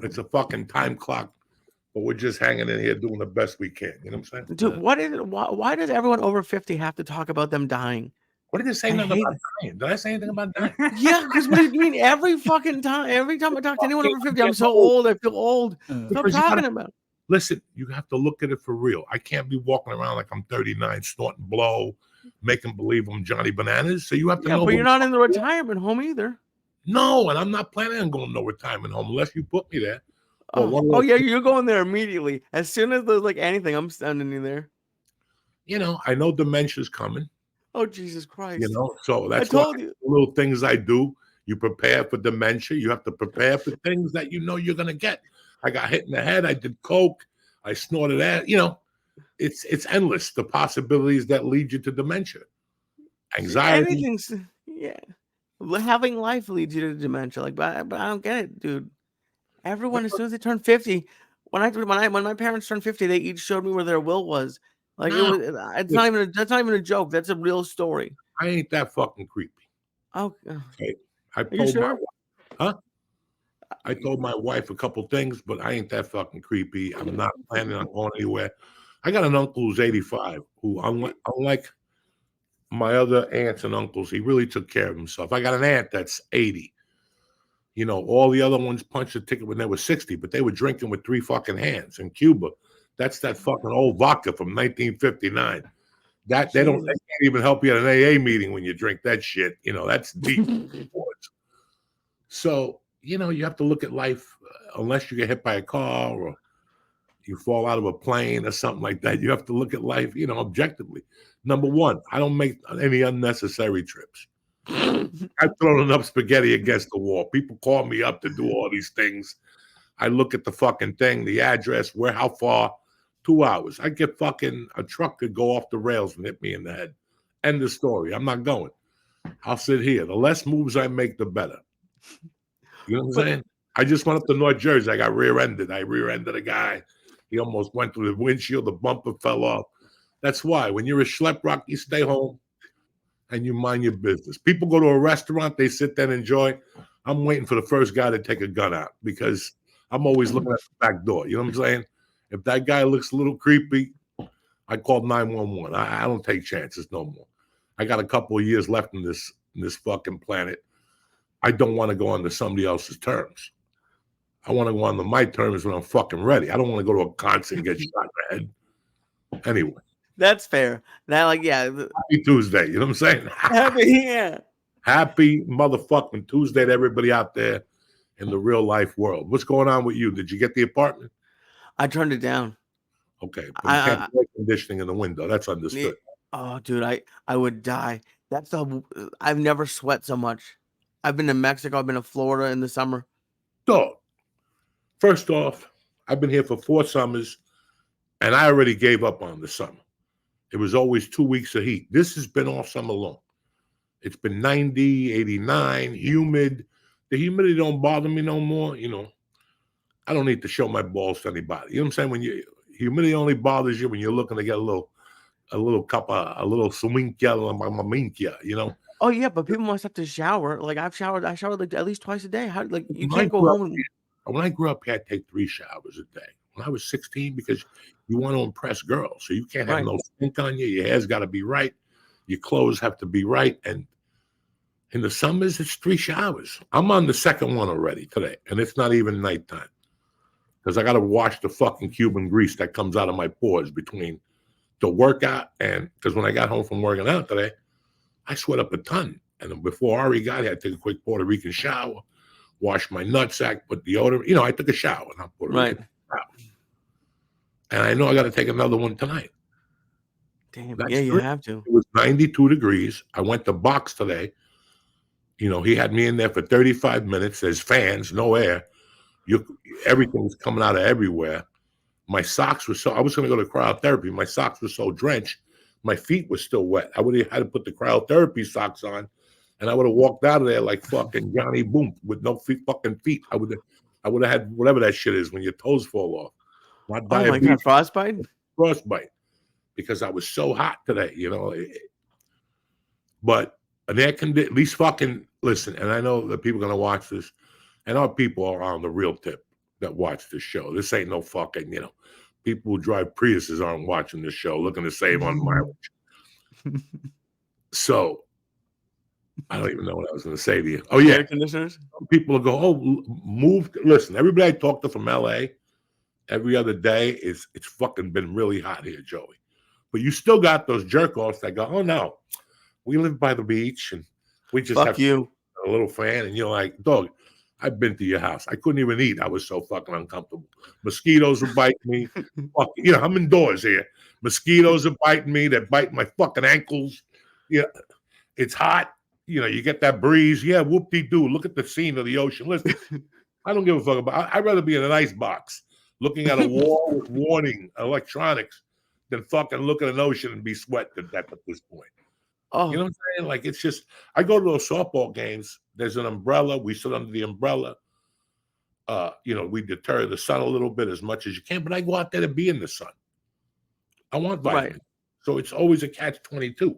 It's a fucking time clock, but we're just hanging in here doing the best we can. You know what I'm saying? Dude, what is it? Why does everyone over 50 have to talk about them dying? What did you say I nothing hate about it. dying? Did I say anything about dying? Yeah, because what do you mean every fucking time? Every time I talk to anyone over I'm 50, I'm getting so old. old. I feel old. Stop Because you gotta talking about it. listen, you have to look at it for real. I can't be walking around like I'm 39, snorting blow, making believe I'm Johnny Bananas. So you have to Yeah, know but who you're the not fuck in the you are. retirement home either. No, and I'm not planning on going to no retirement home unless you put me there. Or one of Oh those, yeah, you're going there immediately. As soon as there's like anything, I'm sending you there. I know dementia's coming, Oh Jesus Christ! so I that's why told you. little things I do. You prepare for dementia. You have to prepare for things that you know you're gonna get. I got hit in the head. I did coke. I snorted that. It's endless the possibilities that lead you to dementia, anxiety. Anything's yeah. Having life leads you to dementia. Like, but I don't get it, dude. Everyone, as soon as they turn 50, when my parents turned 50, they each showed me where their will was. Like it No, was. It's not even. That's not even a joke. That's a real story. I ain't that fucking creepy. Oh, Okay, I are you told my sure? wife, huh? I told my wife a couple things, but I ain't that fucking creepy. I'm not planning on going anywhere. I got an uncle who's 85 who, unlike my other aunts and uncles, he really took care of himself. I got an aunt that's 80. All the other ones punched a ticket when they were 60, but they were drinking with three fucking hands in Cuba. That's that fucking old vodka from 1959. That they don't they Jesus. can't even help you at an AA meeting when you drink that shit. That's deep. So, you have to look at life unless you get hit by a car or you fall out of a plane or something like that. You have to look at life, objectively. Number one, I don't make any unnecessary trips. I've thrown enough spaghetti against the wall. People call me up to do all these things. I look at the fucking thing, the address, how far, 2 hours. I get fucking a truck could go off the rails and hit me in the head. End of story. I'm not going. I'll sit here. The less moves I make, the better. You know what I'm But saying? I just went up to North Jersey. I got rear-ended. I rear-ended a guy. He almost went through the windshield. The bumper fell off. That's why when you're a schlep rock, you stay home and you mind your business. People go to a restaurant, they sit there and enjoy. I'm waiting for the first guy to take a gun out because I'm always looking at the back door. You know what I'm saying? If that guy looks a little creepy, I call 911. I don't take chances no more. I got a couple of years left in this fucking planet. I don't want to go on to somebody else's terms. I want to go on to my terms when I'm fucking ready. I don't want to go to a concert and get shot in the head. Anyway, that's fair. That like yeah. happy Tuesday. You know what I'm saying? Yeah. Happy motherfucking Tuesday to everybody out there in the real life world. What's going on with you? Did you get the apartment? I turned it down. Okay, but you can't I, put air conditioning in the window. That's I understood. oh dude, I would die. That's the I've never sweat so much. I've been to Mexico. I've been to Florida in the summer. Dog, first off, I've been here for 4 summers and I already gave up on the summer. It was always 2 weeks of heat. This has been all summer long. It's been 90, 89, humid. The humidity don't bother me no more. I don't need to show my balls to anybody. You know what I'm saying? When humidity only bothers you when you're looking to get a little cup of a little swinkia, maminkia. Oh yeah, but people must have to shower. Like I've showered. I showered like at least twice a day. How like you When I can't go grew up, home and when I grew up, you had to take 3 showers a day. When I was 16, because you want to impress girls, so you can't have right. no stink on you. Your hair's got to be right. Your clothes have to be right. And in the summers, it's 3 showers. I'm on the second one already today, and it's not even nighttime because I got to wash the fucking Cuban grease that comes out of my pores between the workout and because when I got home from working out today, I sweat up a ton. And before Ari got here, I took a quick Puerto Rican shower, washed my nutsack, put deodorant. I took a shower, not Puerto Right. Rican shower. And I know I got to take another one tonight. Damn. Yeah, That's you three. have to. It was 92 degrees. I went to box today. He had me in there for 35 minutes. There's fans, no air. Everything's coming out of everywhere. My socks were I was going to go to cryotherapy. My socks were so drenched. My feet were still wet. I would have had to put the cryotherapy socks on, and I would have walked out of there like fucking Johnny Boom with no fucking feet. I would have had whatever that shit is when your toes fall off. Not Oh my diabetes, god, frostbite. frostbite, because I was so hot today. But an air condition, at least fucking listen. And I know that people are gonna watch this, and our people are on the real tip. that watch this show. This ain't no fucking, people who drive Priuses aren't watching this show looking to save on mileage. So I don't even know what I was going to say to you. Oh, yeah. Air conditioners? People will go, move. Listen, everybody I talk to from LA every other day it's fucking been really hot here, Joey. But you still got those jerk-offs that go, oh, no, we live by the beach and we just have you. a little fan. And you're like, dog, I've been to your house. I couldn't even eat. I was so fucking uncomfortable. Mosquitoes would bite me. Fuck, I'm indoors here. Mosquitoes are biting me. They're biting my fucking ankles. Yeah, it's hot. You get that breeze. Yeah, whoop-de-doo. Look at the scene of the ocean. Listen, I don't give a fuck about. I'd rather be in an ice box looking at a wall with warning electronics than fucking look at an ocean and be sweating to death at this point. Oh, You know what I'm saying? Like, it's just, I go to those softball games. There's an umbrella. We sit under the umbrella. We deter the sun a little bit as much as you can, but I go out there to be in the sun. I want vitamins. Right. So it's always a catch-22.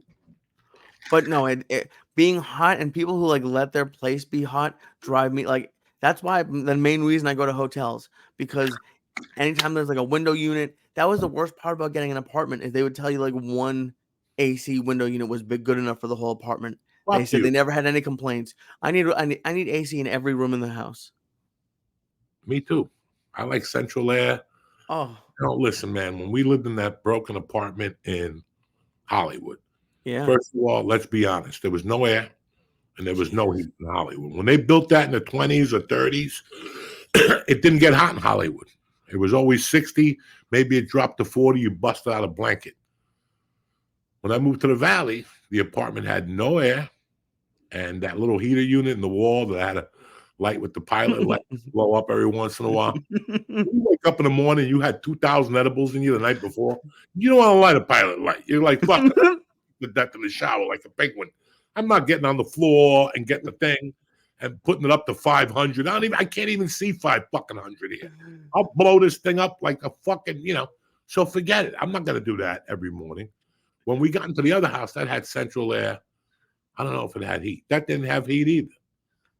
But no, it being hot and people who like let their place be hot drive me like. That's why the main reason I go to hotels, because anytime there's like a window unit, that was the worst part about getting an apartment is they would tell you like one AC window unit was good enough for the whole apartment. They said they never had any complaints. I need AC in every room in the house. Me too. I like central air. Oh, listen, man. When we lived in that broken apartment in Hollywood, yeah. First of all, let's be honest. There was no air and there was no heat in Hollywood. When they built that in the 20s or 30s, it didn't get hot in Hollywood. It was always 60. Maybe it dropped to 40. You busted out a blanket. When I moved to the Valley, the apartment had no air, and that little heater unit in the wall that had a light with the pilot light blow up every once in a while. You wake up in the morning, you had 2,000 edibles in you the night before. You don't want to light a pilot light. You're like, fuck the death in the shower like a penguin. I'm not getting on the floor and getting the thing and putting it up to 500. I can't even see 500 here. I'll blow this thing up like a fucking, So forget it. I'm not going to do that every morning. When we got into the other house, that had central air. I don't know if it had heat. That didn't have heat either.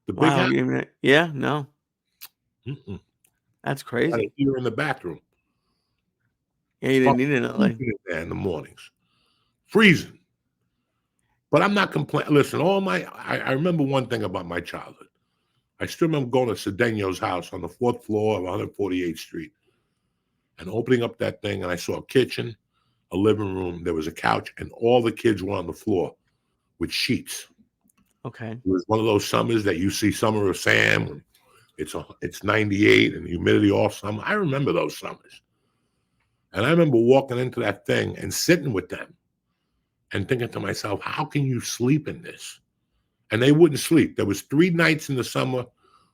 The big house. Yeah, no. Mm-mm. That's crazy. Had a heater in the bathroom. Yeah, you didn't need it there in the mornings. Freezing. But I'm not complaining. Listen, I remember one thing about my childhood. I still remember going to Cedeno's house on the 4th floor of 148th Street and opening up that thing, and I saw a kitchen, a living room, there was a couch, and all the kids were on the floor with sheets. Okay. It was one of those summers that you see Summer of Sam when it's 98 and humidity all summer. I remember those summers. And I remember walking into that thing and sitting with them and thinking to myself, how can you sleep in this? And they wouldn't sleep. There was 3 nights in the summer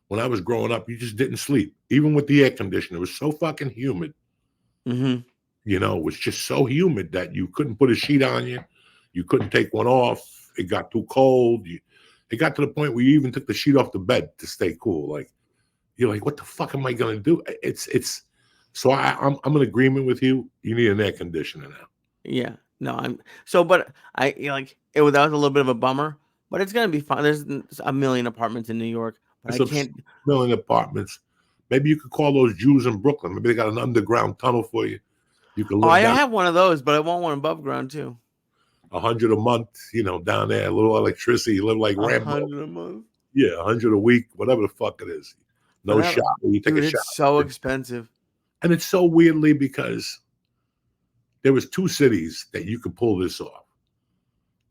when I was growing up, you just didn't sleep. Even with the air conditioner, it was so fucking humid. Mm-hmm. It was just so humid that you couldn't put a sheet on you. You couldn't take one off. It got too cold. It got to the point where you even took the sheet off the bed to stay cool. Like, you're like, what the fuck am I going to do? So I'm in agreement with you. You need an air conditioner now. Yeah. No, but that was a little bit of a bummer, but it's going to be fine. There's a million apartments in New York, but I can't. A million apartments. Maybe you could call those Jews in Brooklyn. Maybe they got an underground tunnel for you. You can live I have one of those, but I want one above ground too. $100 a month, down there, a little electricity. You live like Rambo. $100 a month? Yeah, $100 a week, whatever the fuck it is. No shower. You take a shower. It's so expensive. And it's so weirdly because there was 2 cities that you could pull this off.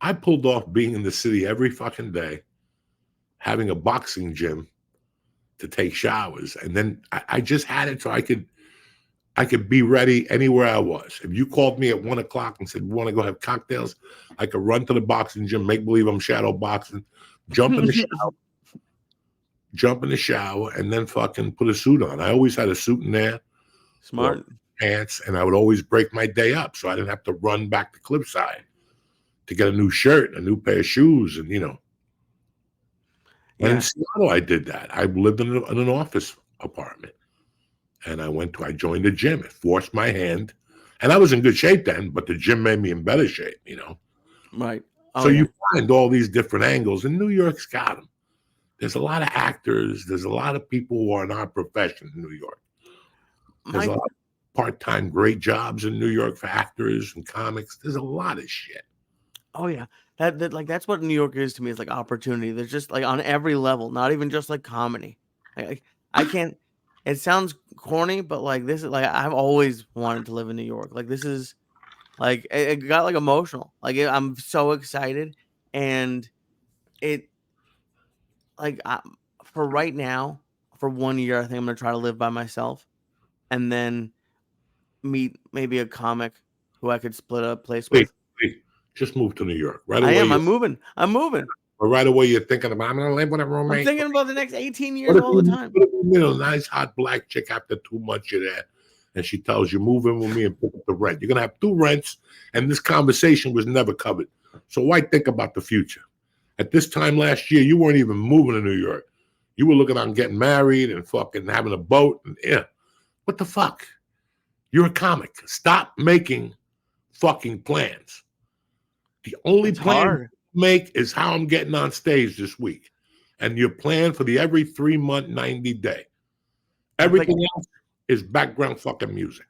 I pulled off being in the city every fucking day, having a boxing gym to take showers. And then I just had it so I could be ready anywhere I was. If you called me at 1 o'clock and said, we want to go have cocktails, I could run to the boxing gym, make believe I'm shadow boxing, jump in the shower, and then fucking put a suit on. I always had a suit in there. Smart. Pants, and I would always break my day up so I didn't have to run back to Cliffside to get a new shirt, a new pair of shoes, and And in Seattle, I did that. I lived in an office apartment. And I joined a gym. It forced my hand. And I was in good shape then, but the gym made me in better shape, Right. So you find all these different angles, and New York's got them. There's a lot of actors. There's a lot of people who are in our profession in New York. There's a lot of part-time great jobs in New York for actors and comics. There's a lot of shit. Oh yeah, that like that's what New York is to me. It's like opportunity. There's just like on every level, not even just like comedy. I can't. It sounds corny, but like this is like I've always wanted to live in New York. Like this is like it got like emotional. Like I'm so excited, and it like for right now, for 1 year, I think I'm gonna try to live by myself, and then meet maybe a comic who I could split a place Wait, with. wait. Just move to New York. Right I away, am. I'm moving. I'm moving. right away you're thinking about, I'm going to live with a I'm roommate. thinking about the next 18 years all the time. What if you meet a nice hot black chick after 2 months you're there, and she tells you, move in with me and pick up the rent? You're going to have 2 rents, and this conversation was never covered. So why think about the future? At this time last year, you weren't even moving to New York. You were looking on getting married and fucking having a boat. And yeah, what the fuck? You're a comic. Stop making fucking plans. The only plan you make is how I'm getting on stage this week. And your plan for the every 3-month, 90-day. Everything else is background fucking music.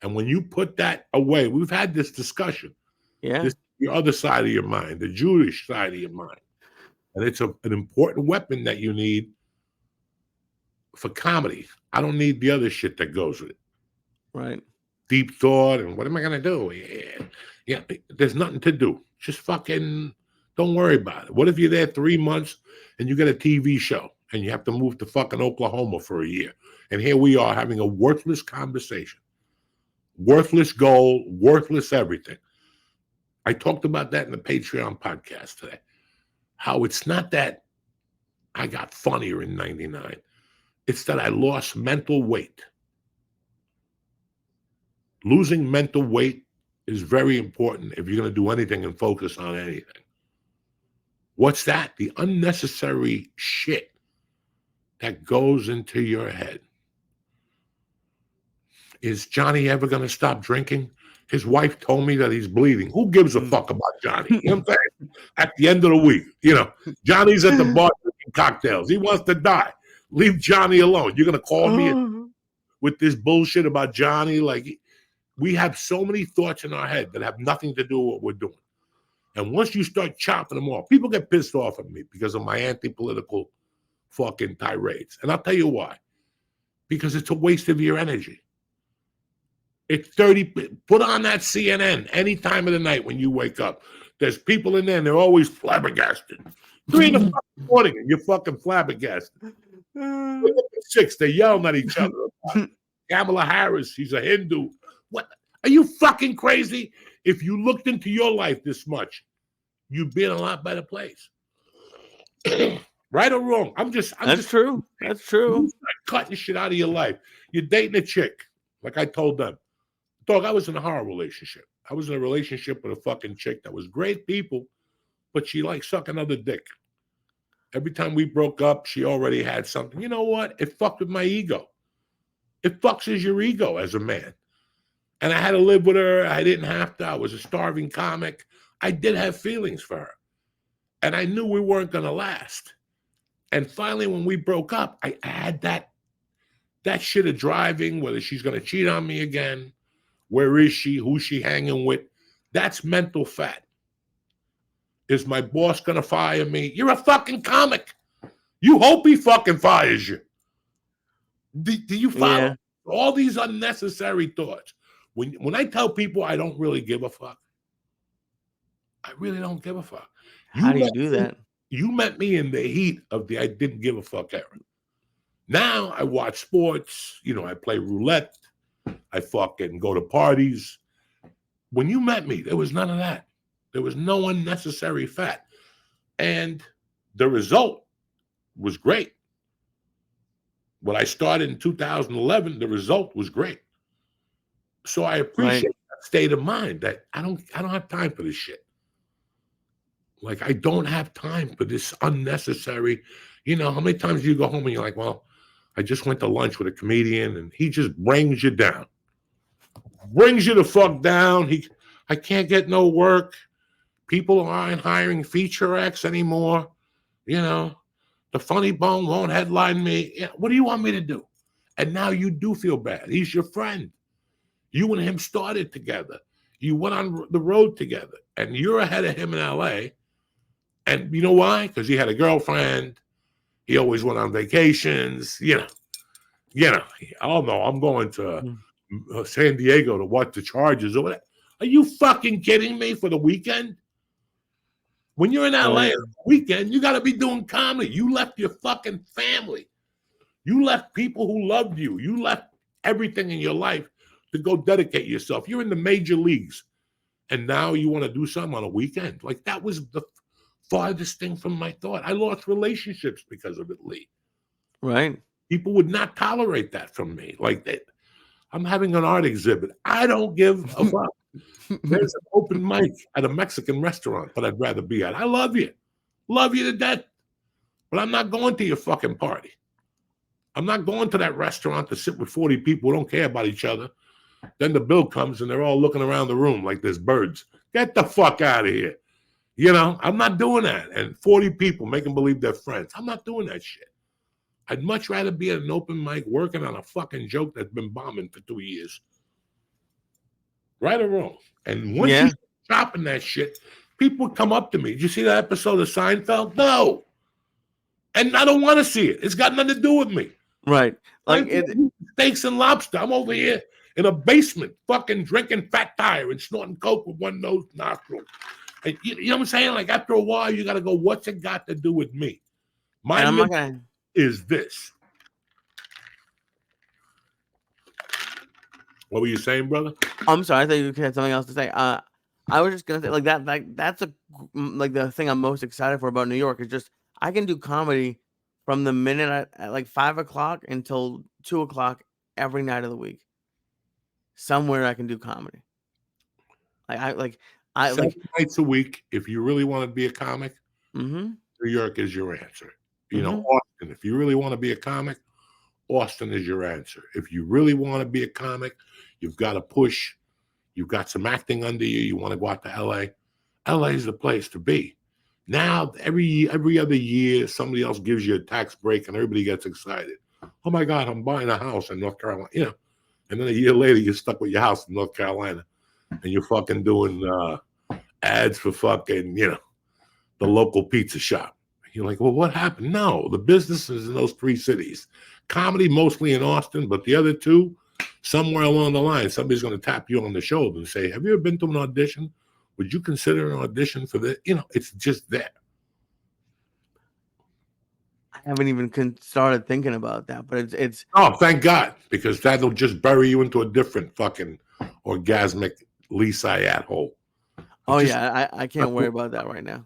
And when you put that away, we've had this discussion. Yeah. This is the other side of your mind, the Jewish side of your mind. And it's an important weapon that you need for comedy. I don't need the other shit that goes with it. Right. Deep thought and what am I going to do? Yeah, there's nothing to do. Just fucking don't worry about it. What if you're there 3 months and you get a TV show and you have to move to fucking Oklahoma for a year? And here we are having a worthless conversation. Worthless goal, worthless everything. I talked about that in the Patreon podcast today. How it's not that I got funnier in 99. It's that I lost mental weight. Losing mental weight is very important if you're going to do anything and focus on anything. What's that? The unnecessary shit that goes into your head. Is Johnny ever going to stop drinking? His wife told me that he's bleeding. Who gives a fuck about Johnny? You know what I'm saying? At the end of the week, Johnny's at the bar drinking cocktails. He wants to die. Leave Johnny alone. You're going to call me with this bullshit about Johnny? Like, we have so many thoughts in our head that have nothing to do with what we're doing. And once you start chopping them off, people get pissed off at me because of my anti-political fucking tirades. And I'll tell you why. Because it's a waste of your energy. It's 30. Put on that CNN any time of the night when you wake up. There's people in there and they're always flabbergasted. 3 in the morning and you're fucking flabbergasted. 6, they're yelling at each other. Kamala Harris, she's a Hindu. What? Are you fucking crazy? If you looked into your life this much, you'd be in a lot better place. Right or wrong? That's true. That's true. You start cutting shit out of your life. You're dating a chick, like I told them. Dog, I was in a horror relationship. I was in a relationship with a fucking chick that was great people, but she liked sucking other dick. Every time we broke up, she already had something. You know what? It fucked with my ego. It fucks with your ego as a man. And I had to live with her. I didn't have to. I was a starving comic. I did have feelings for her. And I knew we weren't going to last. And finally, when we broke up, I had that shit of driving, whether she's going to cheat on me again. Where is she? Who's she hanging with? That's mental fat. Is my boss going to fire me? You're a fucking comic. You hope he fucking fires you. Do you follow all these unnecessary thoughts? When I tell people I don't really give a fuck, I really don't give a fuck. How do you do that? You met me in the heat of the I didn't give a fuck era. Now I watch sports. I play roulette. I fucking go to parties. When you met me, there was none of that. There was no unnecessary fat. And the result was great. When I started in 2011, the result was great. So I appreciate that state of mind that I don't have time for this shit. Like, I don't have time for this unnecessary, how many times do you go home and you're like, well, I just went to lunch with a comedian and he just brings you down. Brings you the fuck down. I can't get no work. People aren't hiring feature acts anymore. The Funny Bone won't headline me. What do you want me to do? And now you do feel bad. He's your friend. You and him started together. You went on the road together, and you're ahead of him in LA. And you know why? Because he had a girlfriend. He always went on vacations. Oh no, I'm going to San Diego to watch the Chargers or whatever. Are you fucking kidding me for the weekend? When you're in LA on the weekend, you got to be doing comedy. You left your fucking family. You left people who loved you. You left everything in your life to go dedicate yourself. You're in the major leagues. And now you want to do something on a weekend. Like, that was the farthest thing from my thought. I lost relationships because of it, Lee. Right. People would not tolerate that from me. Like, that. I'm having an art exhibit. I don't give a fuck. There's an open mic at a Mexican restaurant that I'd rather be at. I love you. Love you to death. But I'm not going to your fucking party. I'm not going to that restaurant to sit with 40 people who don't care about each other. Then the bill comes and they're all looking around the room like there's birds. Get the fuck out of here. I'm not doing that. And 40 people making believe they're friends. I'm not doing that shit. I'd much rather be at an open mic working on a fucking joke that's been bombing for 2 years. Right or wrong. And once you start chopping that shit, people would come up to me. Did you see that episode of Seinfeld? No. And I don't want to see it. It's got nothing to do with me. Right. Like steaks and lobster. I'm over here in a basement fucking drinking Fat Tire and snorting coke with one nose nostril. And you know what I'm saying? Like, after a while, you got to go, what's it got to do with me? My mission is this. What were you saying, brother? I'm sorry. I thought you had something else to say. I was just gonna say, like, that's the thing I'm most excited for about New York is just I can do comedy from the minute at like 5 o'clock until 2 o'clock every night of the week. Somewhere I can do comedy. Seven nights a week. If you really want to be a comic, New York is your answer. Austin. If you really want to be a comic, Austin is your answer. If you really want to be a comic, you've got to push. You've got some acting under you. You want to go out to LA. LA is the place to be. Now, every other year, somebody else gives you a tax break and everybody gets excited. Oh my God, I'm buying a house in North Carolina. And then a year later, you're stuck with your house in North Carolina and you're fucking doing ads for fucking, the local pizza shop. You're like, well, what happened? No, the businesses in those 3 cities. Comedy mostly in Austin, but the other 2, somewhere along the line, somebody's going to tap you on the shoulder and say, have you ever been to an audition? Would you consider an audition for this? It's just there. I haven't even started thinking about that, but it's. Oh, thank God, because that'll just bury you into a different fucking orgasmic Lee Syatt hole. I can't worry about that right now.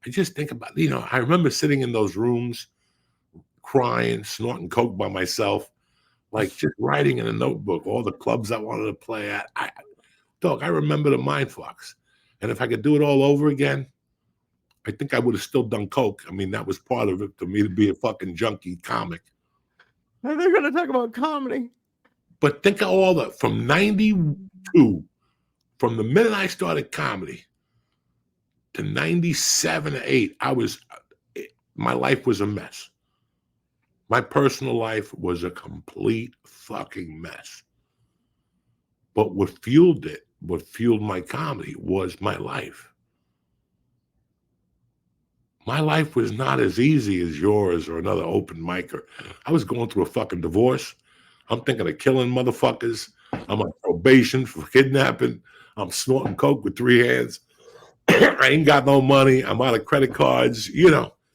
I just think about, I remember sitting in those rooms, crying, snorting coke by myself, like just writing in a notebook all the clubs I wanted to play at. I remember the mind fucks. And if I could do it all over again, I think I would have still done coke. I mean, that was part of it for me to be a fucking junkie comic. And they're going to talk about comedy. But think of all that from 92, from the minute I started comedy to 97 or 8, my life was a mess. My personal life was a complete fucking mess. But what fueled my comedy was my life. My life was not as easy as yours or another open micer. I was going through a fucking divorce. I'm thinking of killing motherfuckers. I'm on probation for kidnapping. I'm snorting coke with 3 hands. I ain't got no money. I'm out of credit cards.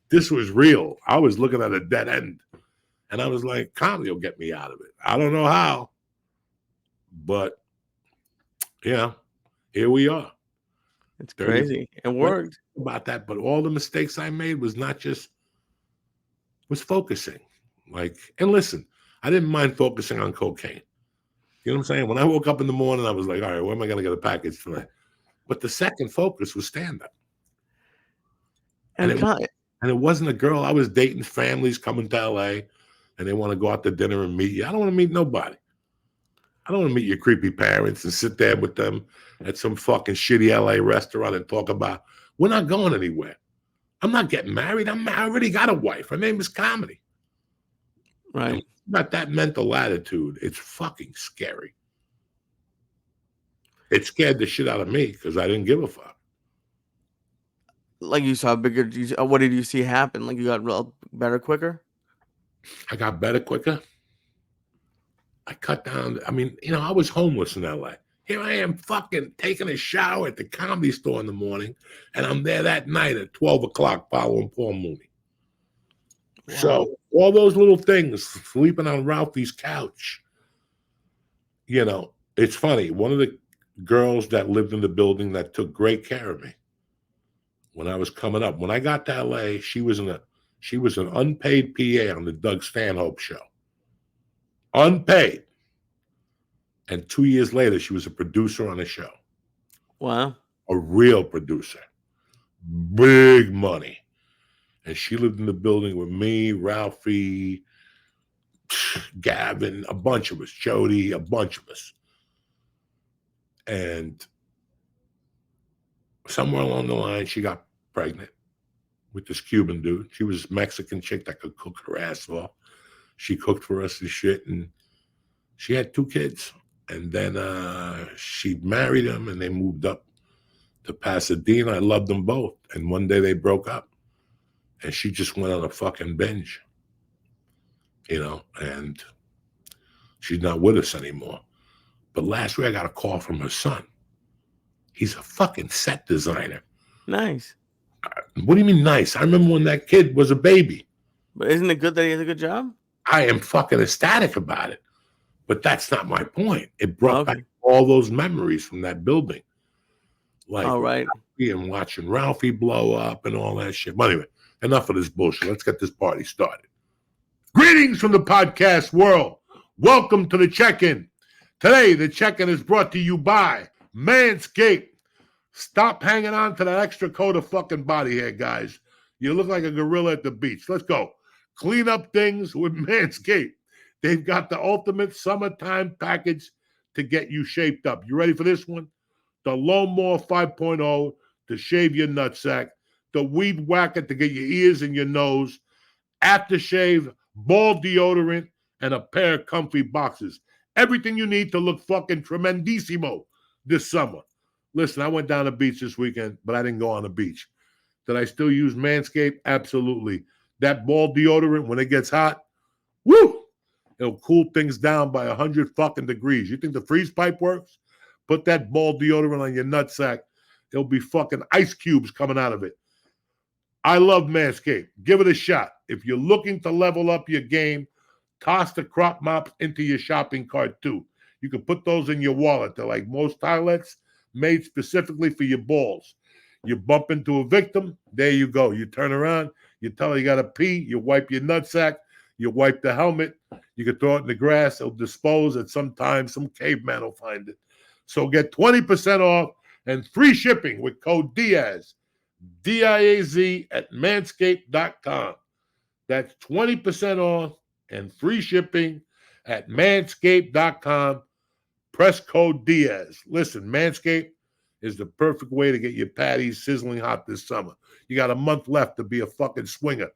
This was real. I was looking at a dead end. And I was like, comedy will get me out of it. I don't know how. But, here we are. It's crazy. It worked. About that, but all the mistakes I made was focusing. And listen, I didn't mind focusing on cocaine. You know what I'm saying? When I woke up in the morning, I was like, all right, where am I going to get a package tonight? But the second focus was stand-up. And it wasn't a girl. I was dating families coming to LA, and they want to go out to dinner and meet you. I don't want to meet nobody. I don't want to meet your creepy parents and sit there with them at some fucking shitty LA restaurant and talk about, we're not going anywhere. I'm not getting married. I already got a wife. Her name is comedy. Right. got that mental attitude, it's fucking scary. It scared the shit out of me because I didn't give a fuck. Like you saw bigger. What did you see happen? Like you got real better quicker. I got better quicker. I cut down. I mean, I was homeless in LA. Here I am fucking taking a shower at the Comedy Store in the morning, and I'm there that night at 12 o'clock following Paul Mooney. Wow. So all those little things, sleeping on Ralphie's couch, it's funny. One of the girls that lived in the building that took great care of me when I was coming up, when I got to LA, she was an unpaid PA on the Doug Stanhope show. Unpaid. And 2 years later, she was a producer on the show. Wow. A real producer. Big money. And she lived in the building with me, Ralphie, Gavin, a bunch of us, Jody, a bunch of us. And somewhere along the line, she got pregnant with this Cuban dude. She was a Mexican chick that could cook her ass off. She cooked for us and shit. And she had 2 kids. And then she married him and they moved up to Pasadena. I loved them both. And one day they broke up. And she just went on a fucking binge. And she's not with us anymore. But last week I got a call from her son. He's a fucking set designer. Nice. What do you mean nice? I remember when that kid was a baby. But isn't it good that he has a good job? I am fucking ecstatic about it. But that's not my point. It brought back all those memories from that building. Like, right. And watching Ralphie blow up and all that shit. But anyway, enough of this bullshit. Let's get this party started. Greetings from the podcast world. Welcome to the check-in. Today, the check-in is brought to you by Manscaped. Stop hanging on to that extra coat of fucking body hair, guys. You look like a gorilla at the beach. Let's go. Clean up things with Manscaped. They've got the ultimate summertime package to get you shaped up. You ready for this one? The Lawnmower 5.0 to shave your nutsack. The Weed Whacker to get your ears and your nose. Aftershave, ball deodorant, and a pair of comfy boxers. Everything you need to look fucking tremendissimo this summer. Listen, I went down the beach this weekend, but I didn't go on the beach. Did I still use Manscaped? Absolutely. That ball deodorant, when it gets hot, woo! It'll cool things down by 100 fucking degrees. You think the freeze pipe works? Put that ball deodorant on your nutsack. It'll be fucking ice cubes coming out of it. I love Manscaped. Give it a shot. If you're looking to level up your game, toss the crop mops into your shopping cart too. You can put those in your wallet. They're like most toilets, made specifically for your balls. You bump into a victim, there you go. You turn around, you tell her you got to pee, you wipe your nutsack, you wipe the helmet, you can throw it in the grass, it'll dispose, and sometimes some caveman will find it. So get 20% off and free shipping with code Diaz, D-I-A-Z, at manscaped.com. That's 20% off and free shipping at manscaped.com. Press code Diaz. Listen, Manscaped is the perfect way to get your patties sizzling hot this summer. You got a month left to be a fucking swinger.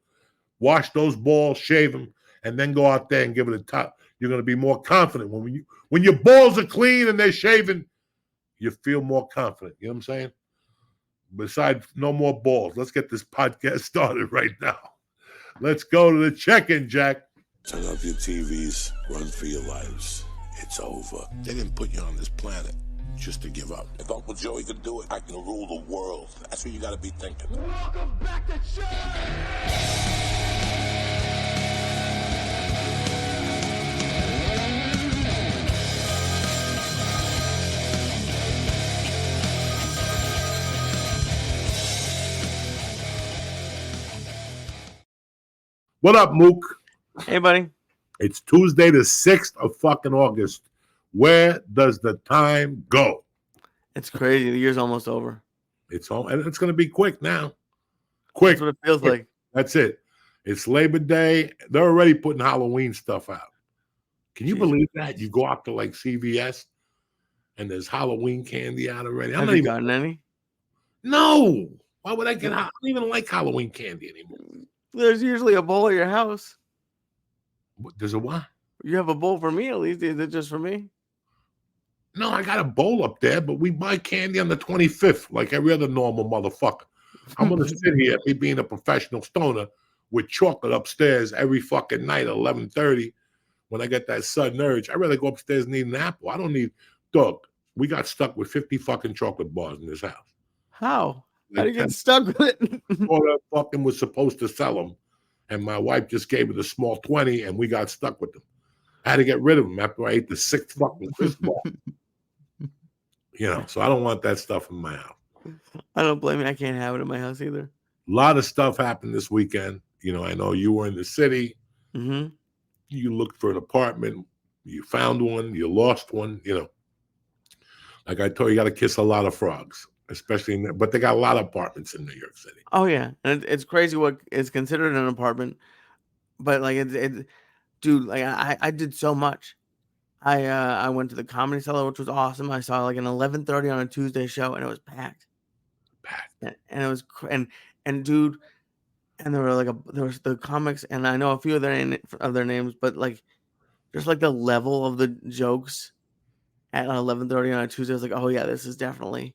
Wash those balls, shave them, and then go out there and give it a top. You're going to be more confident. When your balls are clean and they're shaven, you feel more confident. You know what I'm saying? Besides, no more balls. Let's get this podcast started right now. Let's go to the check-in, Jack. Turn off your TVs. Run for your lives. It's over. They didn't put you on this planet just to give up. If Uncle Joey could do it, I can rule the world. That's what you got to be thinking. Welcome back to Syatt. What up, Mook? Hey, buddy. It's Tuesday, the 6th of fucking August. Where does the time go? It's crazy. The year's almost over. It's home, and it's going to be quick now. Quick. That's what it feels like. That's it. It's Labor Day. They're already putting Halloween stuff out. Can you believe that? You go out to like CVS, and there's Halloween candy out already. Have you gotten any? No. Why would I get? I don't even like Halloween candy anymore. There's usually a bowl at your house. There's a what? You have a bowl for me at least. Is it just for me? No, I got a bowl up there, but we buy candy on the 25th, like every other normal motherfucker. I'm gonna sit here, me being a professional stoner, with chocolate upstairs every fucking night at 11:30. When I get that sudden urge, I'd rather go upstairs and eat an apple. I don't need dog. We got stuck with 50 fucking chocolate bars in this house. How? How Like do you get stuck with it? Florida fucking was supposed to sell them, and my wife just gave it a small 20, and we got stuck with them. I had to get rid of them after I ate the 6th fucking crisp bar. So I don't want that stuff in my house. I don't blame you. I can't have it in my house either. A lot of stuff happened this weekend. I know you were in the city. Mm-hmm. You looked for an apartment. You found one. You lost one. Like I told you, got to kiss a lot of frogs, especially but they got a lot of apartments in New York City. Oh yeah, and it's crazy what is considered an apartment, but like dude, like I did so much. I went to the Comedy Cellar, which was awesome. I saw like an 11:30 on a Tuesday show, and it was packed. And it was and dude, and there was the comics, and I know a few of their names, but like just like the level of the jokes at 11:30 on a Tuesday, I was like, oh yeah, this is definitely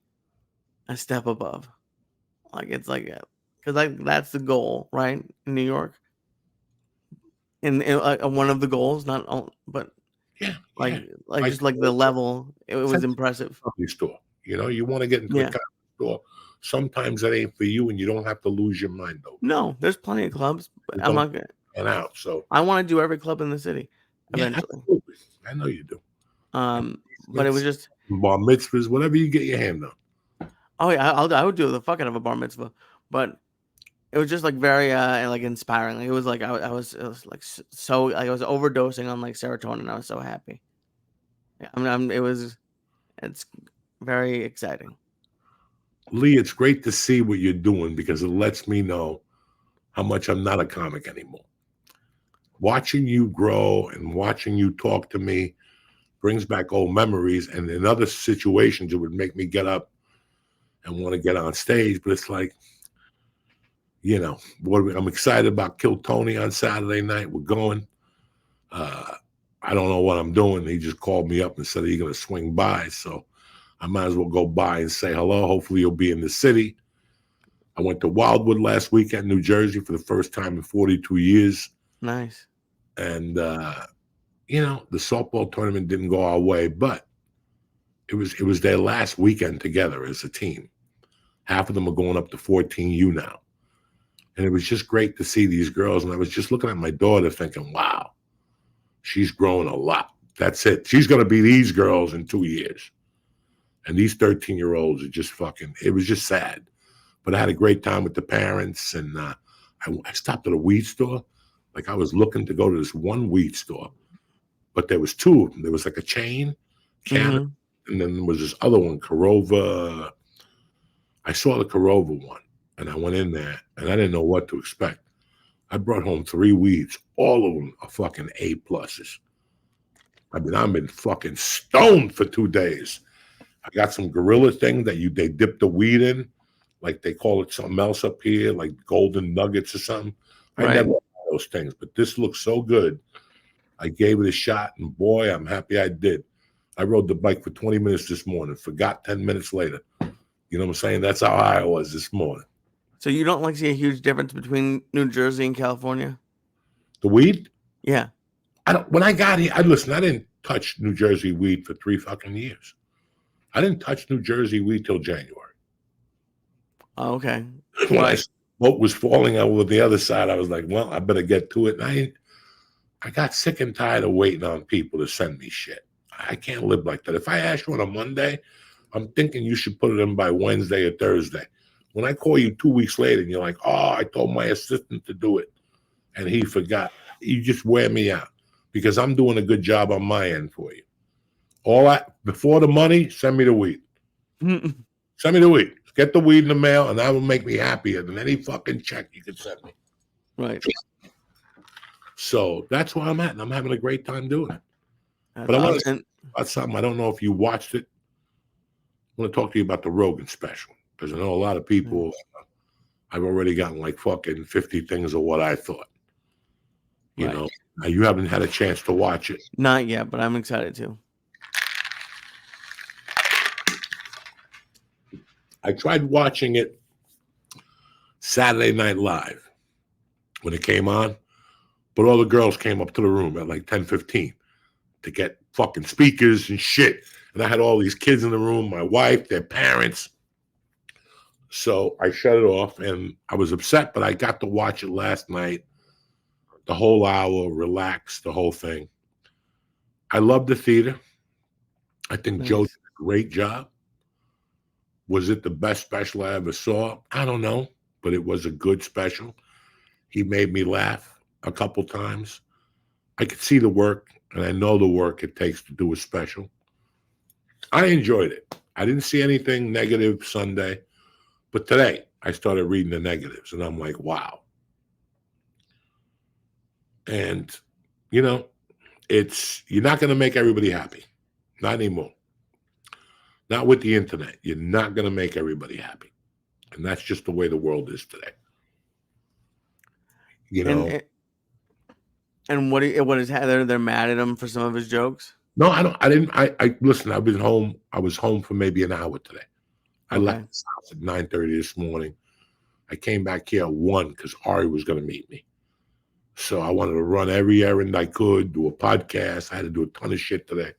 a step above. Like it's like because like that's the goal, right? In New York, in one of the goals, not all, but. Yeah, just like the level, it was impressive. Store, you want to get into the comedy store. Sometimes that ain't for you, and you don't have to lose your mind though. No, there's plenty of clubs, but I'm not good. And out, so I want to do every club in the city eventually. I know you do. But it was just bar mitzvahs, whatever you get your hand on. Oh yeah, I would do the fuck out of a bar mitzvah, but it was just like very like inspiring. Like it was like it was like so like I was overdosing on like serotonin. I was so happy. Yeah, it's very exciting. Lee, it's great to see what you're doing because it lets me know how much I'm not a comic anymore. Watching you grow and watching you talk to me brings back old memories, and in other situations it would make me get up and want to get on stage, but it's like, I'm excited about Kill Tony on Saturday night. We're going. I don't know what I'm doing. He just called me up and said he's going to swing by. So I might as well go by and say hello. Hopefully you'll be in the city. I went to Wildwood last weekend, New Jersey, for the first time in 42 years. Nice. And, the softball tournament didn't go our way, but it was their last weekend together as a team. Half of them are going up to 14U now. And it was just great to see these girls. And I was just looking at my daughter thinking, wow, she's grown a lot. That's it. She's going to be these girls in 2 years. And these 13-year-olds are just it was just sad. But I had a great time with the parents. And I stopped at a weed store. Like I was looking to go to this one weed store. But there was two of them. There was like a chain, Canada, and then there was this other one, Corova. I saw the Corova one. And I went in there, and I didn't know what to expect. I brought home 3 weeds. All of them are fucking A+. I've been fucking stoned for 2 days. I got some gorilla thing that they dip the weed in, like they call it something else up here, like golden nuggets or something. I never had those things, but this looks so good. I gave it a shot, and boy, I'm happy I did. I rode the bike for 20 minutes this morning, forgot 10 minutes later. You know what I'm saying? That's how high I was this morning. So you don't like see a huge difference between New Jersey and California? The weed? Yeah. I don't. When I got here, I didn't touch New Jersey weed for 3 fucking years. I didn't touch New Jersey weed till January. Oh, okay. When I smoke was falling over the other side, I was like, well, I better get to it. And I got sick and tired of waiting on people to send me shit. I can't live like that. If I ask you on a Monday, I'm thinking you should put it in by Wednesday or Thursday. When I call you 2 weeks later and you're like, oh, I told my assistant to do it and he forgot, you just wear me out because I'm doing a good job on my end for you. Before the money, send me the weed. Send me the weed. Get the weed in the mail and that will make me happier than any fucking check you can send me. Right. So that's where I'm at, and I'm having a great time doing it. But I want to say about something. I don't know if you watched it. I want to talk to you about the Rogan special. Because I know a lot of people, I've already gotten like fucking 50 things of what I thought. You know, You haven't had a chance to watch it. Not yet, but I'm excited to. I tried watching it Saturday Night Live when it came on, but all the girls came up to the room at like 10:15 to get fucking speakers and shit. And I had all these kids in the room, my wife, their parents. So I shut it off, and I was upset, but I got to watch it last night, the whole hour, relax, the whole thing. I love the theater. I think Joe did a great job. Was it the best special I ever saw? I don't know, but it was a good special. He made me laugh a couple times. I could see the work, and I know the work it takes to do a special. I enjoyed it. I didn't see anything negative Sunday, but today I started reading the negatives, and I'm like, wow. And, you know, you're not going to make everybody happy. Not anymore. Not with the internet. You're not going to make everybody happy. And that's just the way the world is today. You know. And what is they're mad at him for some of his jokes? No, I listen, I've been home. I was home for maybe an hour today. I left this house at 9:30 this morning. I came back here at 1 because Ari was going to meet me. So I wanted to run every errand I could, do a podcast. I had to do a ton of shit today.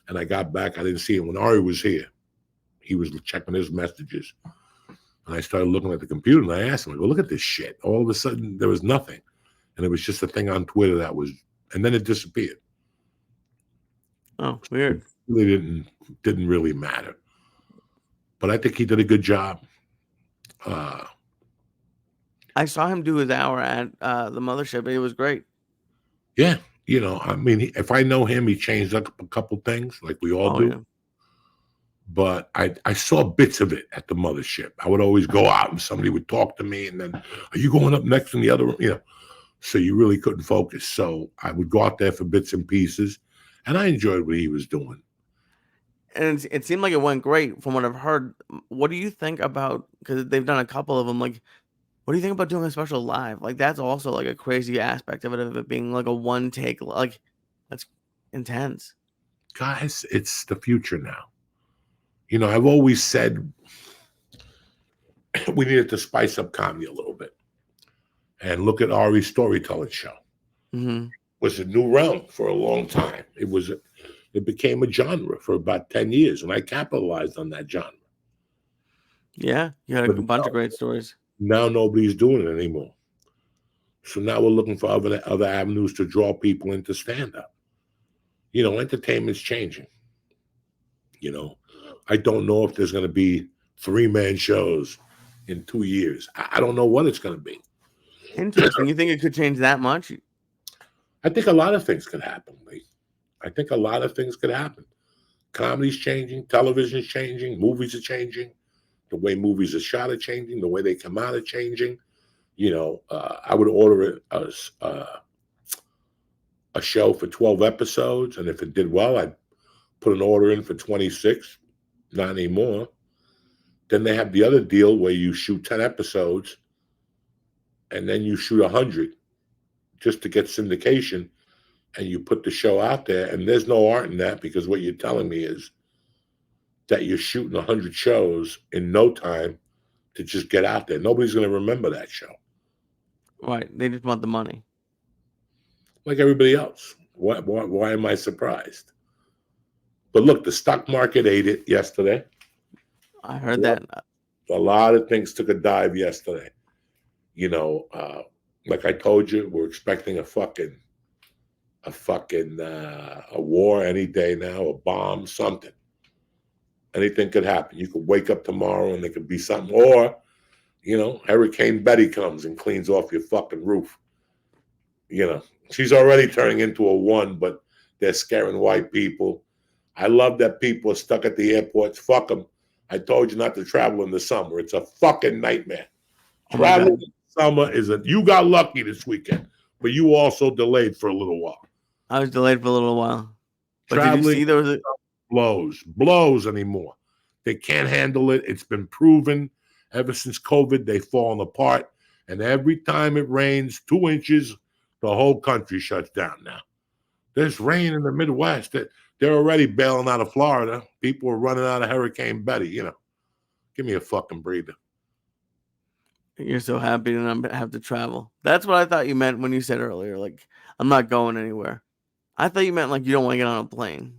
And I got back. I didn't see him. When Ari was here, he was checking his messages. And I started looking at the computer, and I asked him, well, look at this shit. All of a sudden, there was nothing. And it was just a thing on Twitter that was, and then it disappeared. Oh, weird. It really didn't really matter. But I think he did a good job. I saw him do his hour at the mothership. It was great. Yeah. You know, I mean, if I know him, he changed up a couple things like we all do. Yeah. But I saw bits of it at the mothership. I would always go out and somebody would talk to me, and then, are you going up next in the other room? You know, so you really couldn't focus. So I would go out there for bits and pieces, and I enjoyed what he was doing. And it seemed like it went great from what I've heard. What do you think about, because they've done a couple of them, like, what do you think about doing a special live? Like, that's also like a crazy aspect of it being like a one take. Like, that's intense. Guys, it's the future now. You know, I've always said we needed to spice up comedy a little bit. And look at Ari's storytelling show. Mm-hmm. It was a new realm for a long time. It became a genre for about 10 years, and I capitalized on that genre. Yeah, you had a bunch of great stories. Now nobody's doing it anymore. So now we're looking for other avenues to draw people into stand-up. You know, entertainment's changing. You know, I don't know if there's going to be 3-man shows in 2 years. I don't know what it's going to be. Interesting. You think it could change that much? I think a lot of things could happen, Lee. I think a lot of things could happen. Comedy's changing. Television's changing. Movies are changing. The way movies are shot are changing. The way they come out are changing. You know, I would order a show for 12 episodes, and if it did well, I'd put an order in for 26. Not anymore. Then they have the other deal where you shoot 10 episodes, and then you shoot 100 just to get syndication, and you put the show out there, and there's no art in that, because what you're telling me is that you're shooting 100 shows in no time to just get out there. Nobody's going to remember that show. Right. They just want the money. Like everybody else. Why am I surprised? But look, the stock market ate it yesterday. I heard that. A lot of things took a dive yesterday. You know, like I told you, we're expecting a war any day now, a bomb, something. Anything could happen. You could wake up tomorrow and there could be something. Or, you know, Hurricane Betty comes and cleans off your fucking roof. You know, she's already turning into a 1, but they're scaring white people. I love that people are stuck at the airports. Fuck them. I told you not to travel in the summer. It's a fucking nightmare. Traveling in the summer you got lucky this weekend, but you also delayed for a little while. I was delayed for a little while. But Traveling, did you see there was blows anymore. They can't handle it. It's been proven ever since COVID. They've fallen apart. And every time it rains 2 inches, The whole country shuts down now. There's rain in the Midwest. They're already bailing out of Florida. People are running out of Hurricane Betty. Give me a fucking breather. You're so happy to not have to travel. That's what I thought you meant when you said earlier, like, I'm not going anywhere. I thought you meant like you don't want to get on a plane.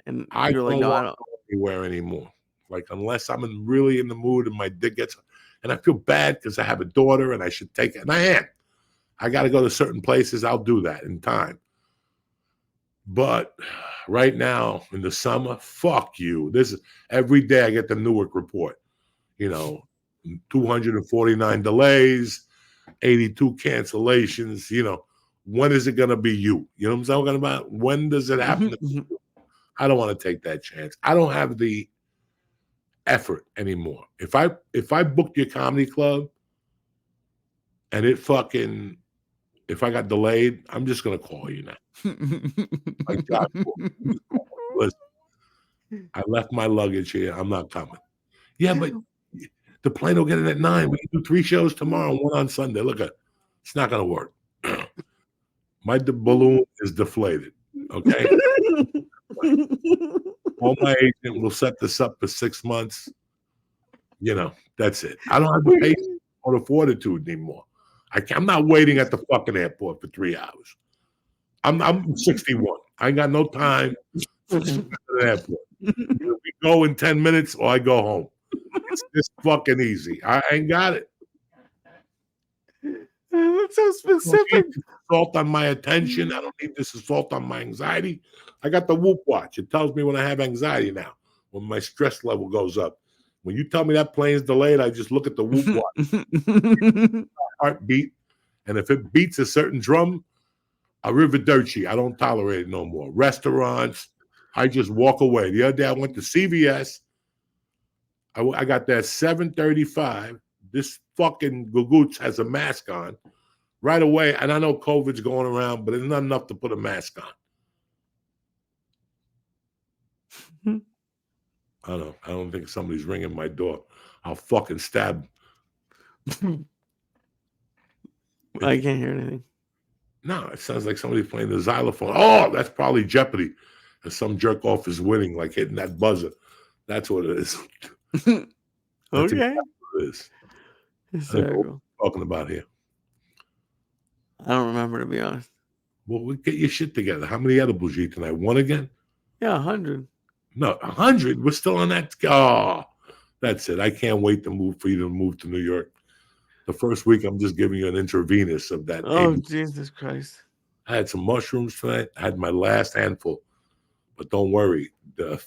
And I you're like, don't no, I want don't. to go anywhere anymore. Like, unless I'm really in the mood and my dick gets, and I feel bad because I have a daughter and I should take it. And I am. I got to go to certain places. I'll do that in time. But right now in the summer, fuck you. This is every day I get the Newark report. 249 delays, 82 cancellations. When is it gonna be you? You know what I'm talking about? When does it happen to you? I don't want to take that chance. I don't have the effort anymore. If I booked your comedy club and if I got delayed, I'm just gonna call you now. Like, God, listen, I left my luggage here. I'm not coming. Yeah, but the plane will get in at 9. We can do 3 shows tomorrow and 1 on Sunday. Look at it's not gonna work. My balloon is deflated. Okay. All my agent will set this up for 6 months. That's it. I don't have the patience or the fortitude anymore. I'm not waiting at the fucking airport for 3 hours. I'm 61. I ain't got no time for the airport. Either we go in 10 minutes or I go home. It's this fucking easy. I ain't got it. That's so specific. I don't need this assault on my attention. I don't need this assault on my anxiety. I got the Whoop watch. It tells me when I have anxiety now, when my stress level goes up. When you tell me that plane's delayed, I just look at the Whoop watch. Heartbeat. And if it beats a certain drum, arrivederci. I don't tolerate it no more. Restaurants, I just walk away. The other day I went to CVS. I got there at 7:35. This fucking Gugoots has a mask on right away. And I know COVID's going around, but it's not enough to put a mask on. I don't think somebody's ringing my door. I'll fucking stab. I can't hear anything. No, it sounds like somebody's playing the xylophone. Oh, that's probably Jeopardy. And some jerk off is winning, like hitting that buzzer. That's what it is. Okay. Exactly what it is. Hysterical. What we're talking about here. I don't remember, to be honest. Well, we get your shit together. How many edibles you eat tonight? 1 again? Yeah, 100. No, 100. We're still on that. Oh, that's it. I can't wait for you to move to New York. The first week, I'm just giving you an intravenous of that. Oh, Jesus Christ. I had some mushrooms tonight. I had my last handful. But don't worry. The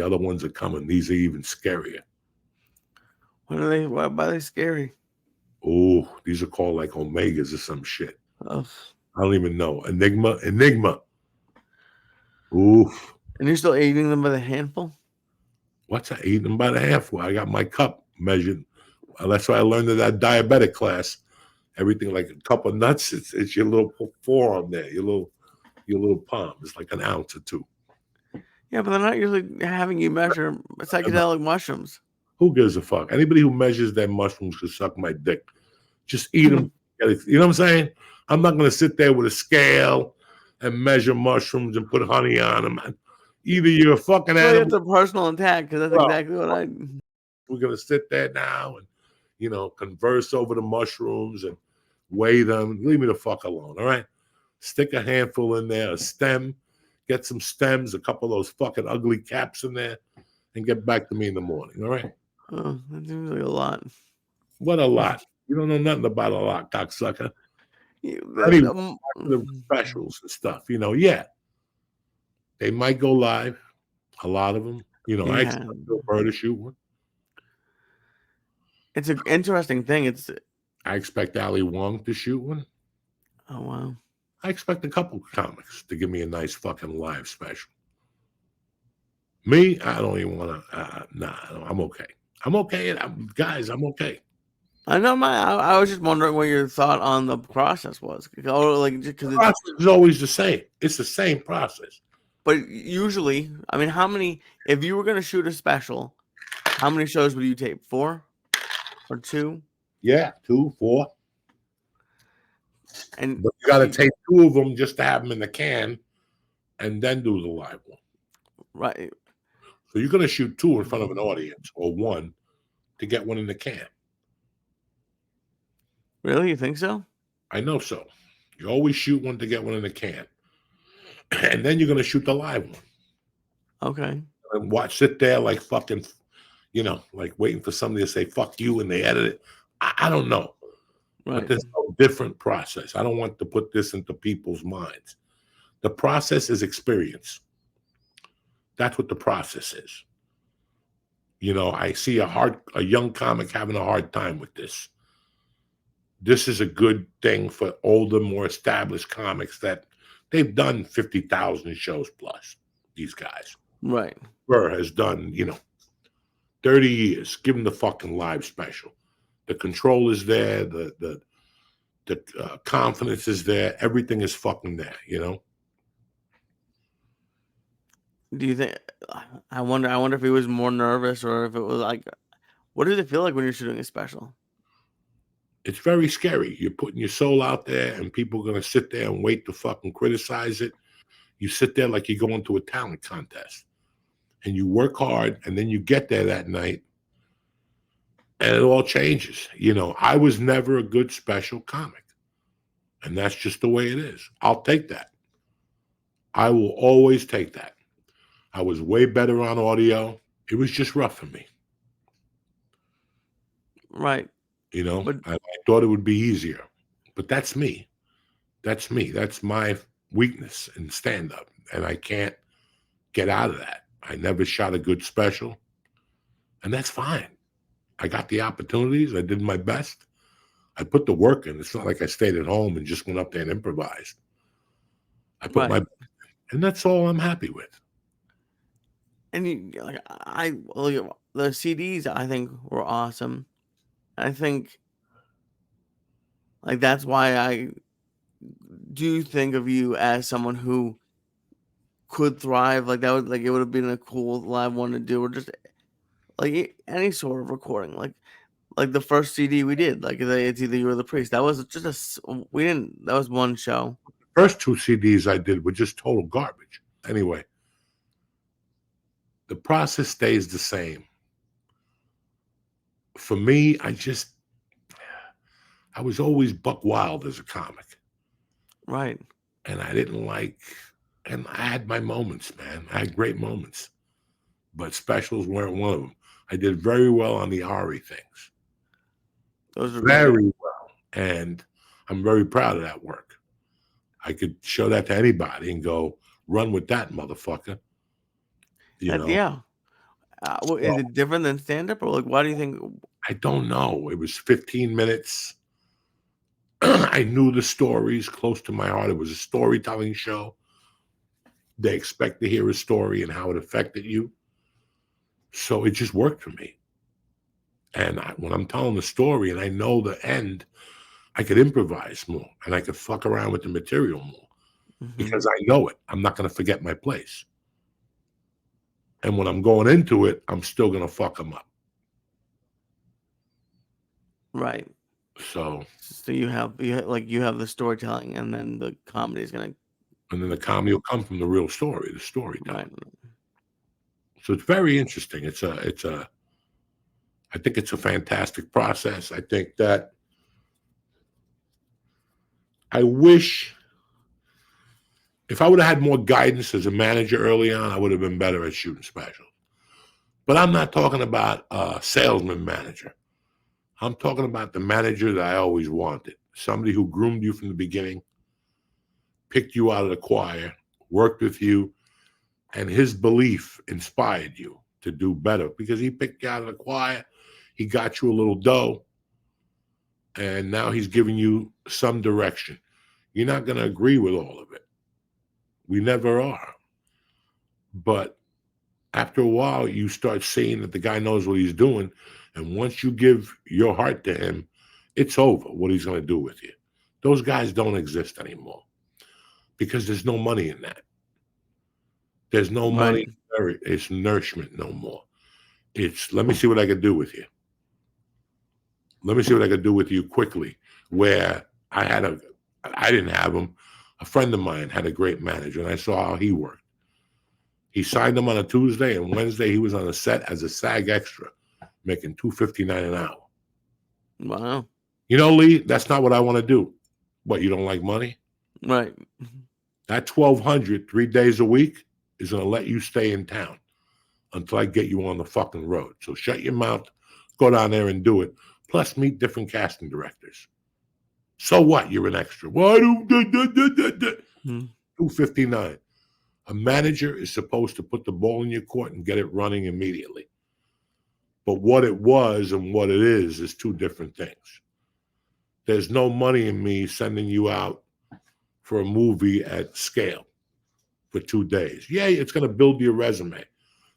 other ones are coming. These are even scarier. Why are they scary? Oh, these are called like omegas or some shit. Ugh. I don't even know. Enigma. Oof. And you're still eating them by the handful? What's that? Eating them by the handful. I got my cup measured. That's why I learned in that diabetic class. Everything like a cup of nuts. It's your little forearm there. Your little palm. It's like an ounce or 2. Yeah, but they're not usually having you measure psychedelic mushrooms. Who gives a fuck? Anybody who measures their mushrooms could suck my dick. Just eat them. You know what I'm saying? I'm not going to sit there with a scale and measure mushrooms and put honey on them. Either you're a fucking animal. It's a personal attack because that's exactly what I. We're going to sit there now and, converse over the mushrooms and weigh them. Leave me the fuck alone, all right? Stick a handful in there, a stem. Get some stems, a couple of those fucking ugly caps in there, and get back to me in the morning, all right? Oh, that seems like a lot. What a lot. You don't know nothing about a lot, cocksucker. The specials and stuff, yeah. They might go live, a lot of them. I expect Bill Burr to shoot one. It's an interesting thing. I expect Ali Wong to shoot one. Oh, wow. I expect a couple comics to give me a nice fucking live special. Me, I don't even want to. Nah, I'm okay. I'm okay. Guys, I'm okay. I know I was just wondering what your thought on the process was. Because the process is always the same. It's the same process. But usually, I mean, if you were going to shoot a special, how many shows would you tape? 4 or 2? Yeah, 2, 4. And But you got to take 2 of them just to have them in the can, and then do the live one. right. So you're going to shoot 2 in front of an audience, or 1 to get 1 in the can. Really, you think so? I know so. You always shoot 1 to get 1 in the can, and then you're going to shoot the live one. Okay. And sit there like fucking, like waiting for somebody to say "fuck you" and they edit it. I don't know, Right. but there's no different process. I don't want to put this into people's minds. The process is experience. That's what the process is. I see a young comic having a hard time with this. This is a good thing for older, more established comics that they've done 50,000 shows plus. These guys. Right. Burr has done, 30 years. Give him the fucking live special. The control is there. The confidence is there. Everything is fucking there, Do you think? I wonder if he was more nervous or if it was like, what does it feel like when you're shooting a special? It's very scary. You're putting your soul out there, and people are going to sit there and wait to fucking criticize it. You sit there like you're going to a talent contest, and you work hard, and then you get there that night, and it all changes. I was never a good special comic, and that's just the way it is. I'll take that. I will always take that. I was way better on audio. It was just rough for me. Right. But I thought it would be easier, but that's me. That's me. That's my weakness in stand-up, and I can't get out of that. I never shot a good special, and that's fine. I got the opportunities. I did my best. I put the work in. It's not like I stayed at home and just went up there and improvised. I put my, and that's all I'm happy with. And the CDs I think were awesome. I think that's why I do think of you as someone who could thrive. Like that would it would have been a cool live one to do, or just like any sort of recording. Like the first CD we did, like it's either You or the Priest. That was just that was one show. The first 2 CDs I did were just total garbage. Anyway, the process stays the same. For me, I was always buck wild as a comic. Right. And I didn't and I had my moments, man. I had great moments. But specials weren't one of them. I did very well on the Ari things. Those are very well. And I'm very proud of that work. I could show that to anybody and go, run with that, motherfucker. Yeah. Is it different than stand-up, or why do you think? I don't know. It was 15 minutes. I knew the stories close to my heart. It was a storytelling show. They expect to hear a story and how it affected you. So it just worked for me. And when I'm telling the story and I know the end, I could improvise more and I could fuck around with the material more because I know it. I'm not going to forget my place. And when I'm going into it, I'm still going to fuck them up. Right. So you have the storytelling, and then the comedy is going to. And then the comedy will come from the real story, the storytelling. Right. So it's very interesting. I think it's a fantastic process. I think that I wish if I would have had more guidance as a manager early on, I would have been better at shooting specials. But I'm not talking about a salesman manager. I'm talking about the manager that I always wanted. Somebody who groomed you from the beginning, picked you out of the choir, worked with you, and his belief inspired you to do better because he picked you out of the choir. He got you a little dough, and now he's giving you some direction. You're not going to agree with all of it. We never are. But after a while, you start seeing that the guy knows what he's doing, and once you give your heart to him, it's over what he's going to do with you. Those guys don't exist anymore because there's no money in that. There's no money. It's nourishment no more. It's let me see what I can do with you. Let me see what I can do with you quickly. Where I had I didn't have him. A friend of mine had a great manager, and I saw how he worked. He signed him on a Tuesday, and Wednesday he was on a set as a SAG extra, making $2.59 an hour. Wow. You know, Lee, that's not what I want to do. What, you don't like money? Right. That $1,200 3 days a week is going to let you stay in town until I get you on the fucking road. So shut your mouth, go down there and do it. Plus meet different casting directors. So what? You're an extra. Why do $2.59? A manager is supposed to put the ball in your court and get it running immediately. But what it was and what it is two different things. There's no money in me sending you out for a movie at scale for 2 days. Yeah, it's going to build your resume.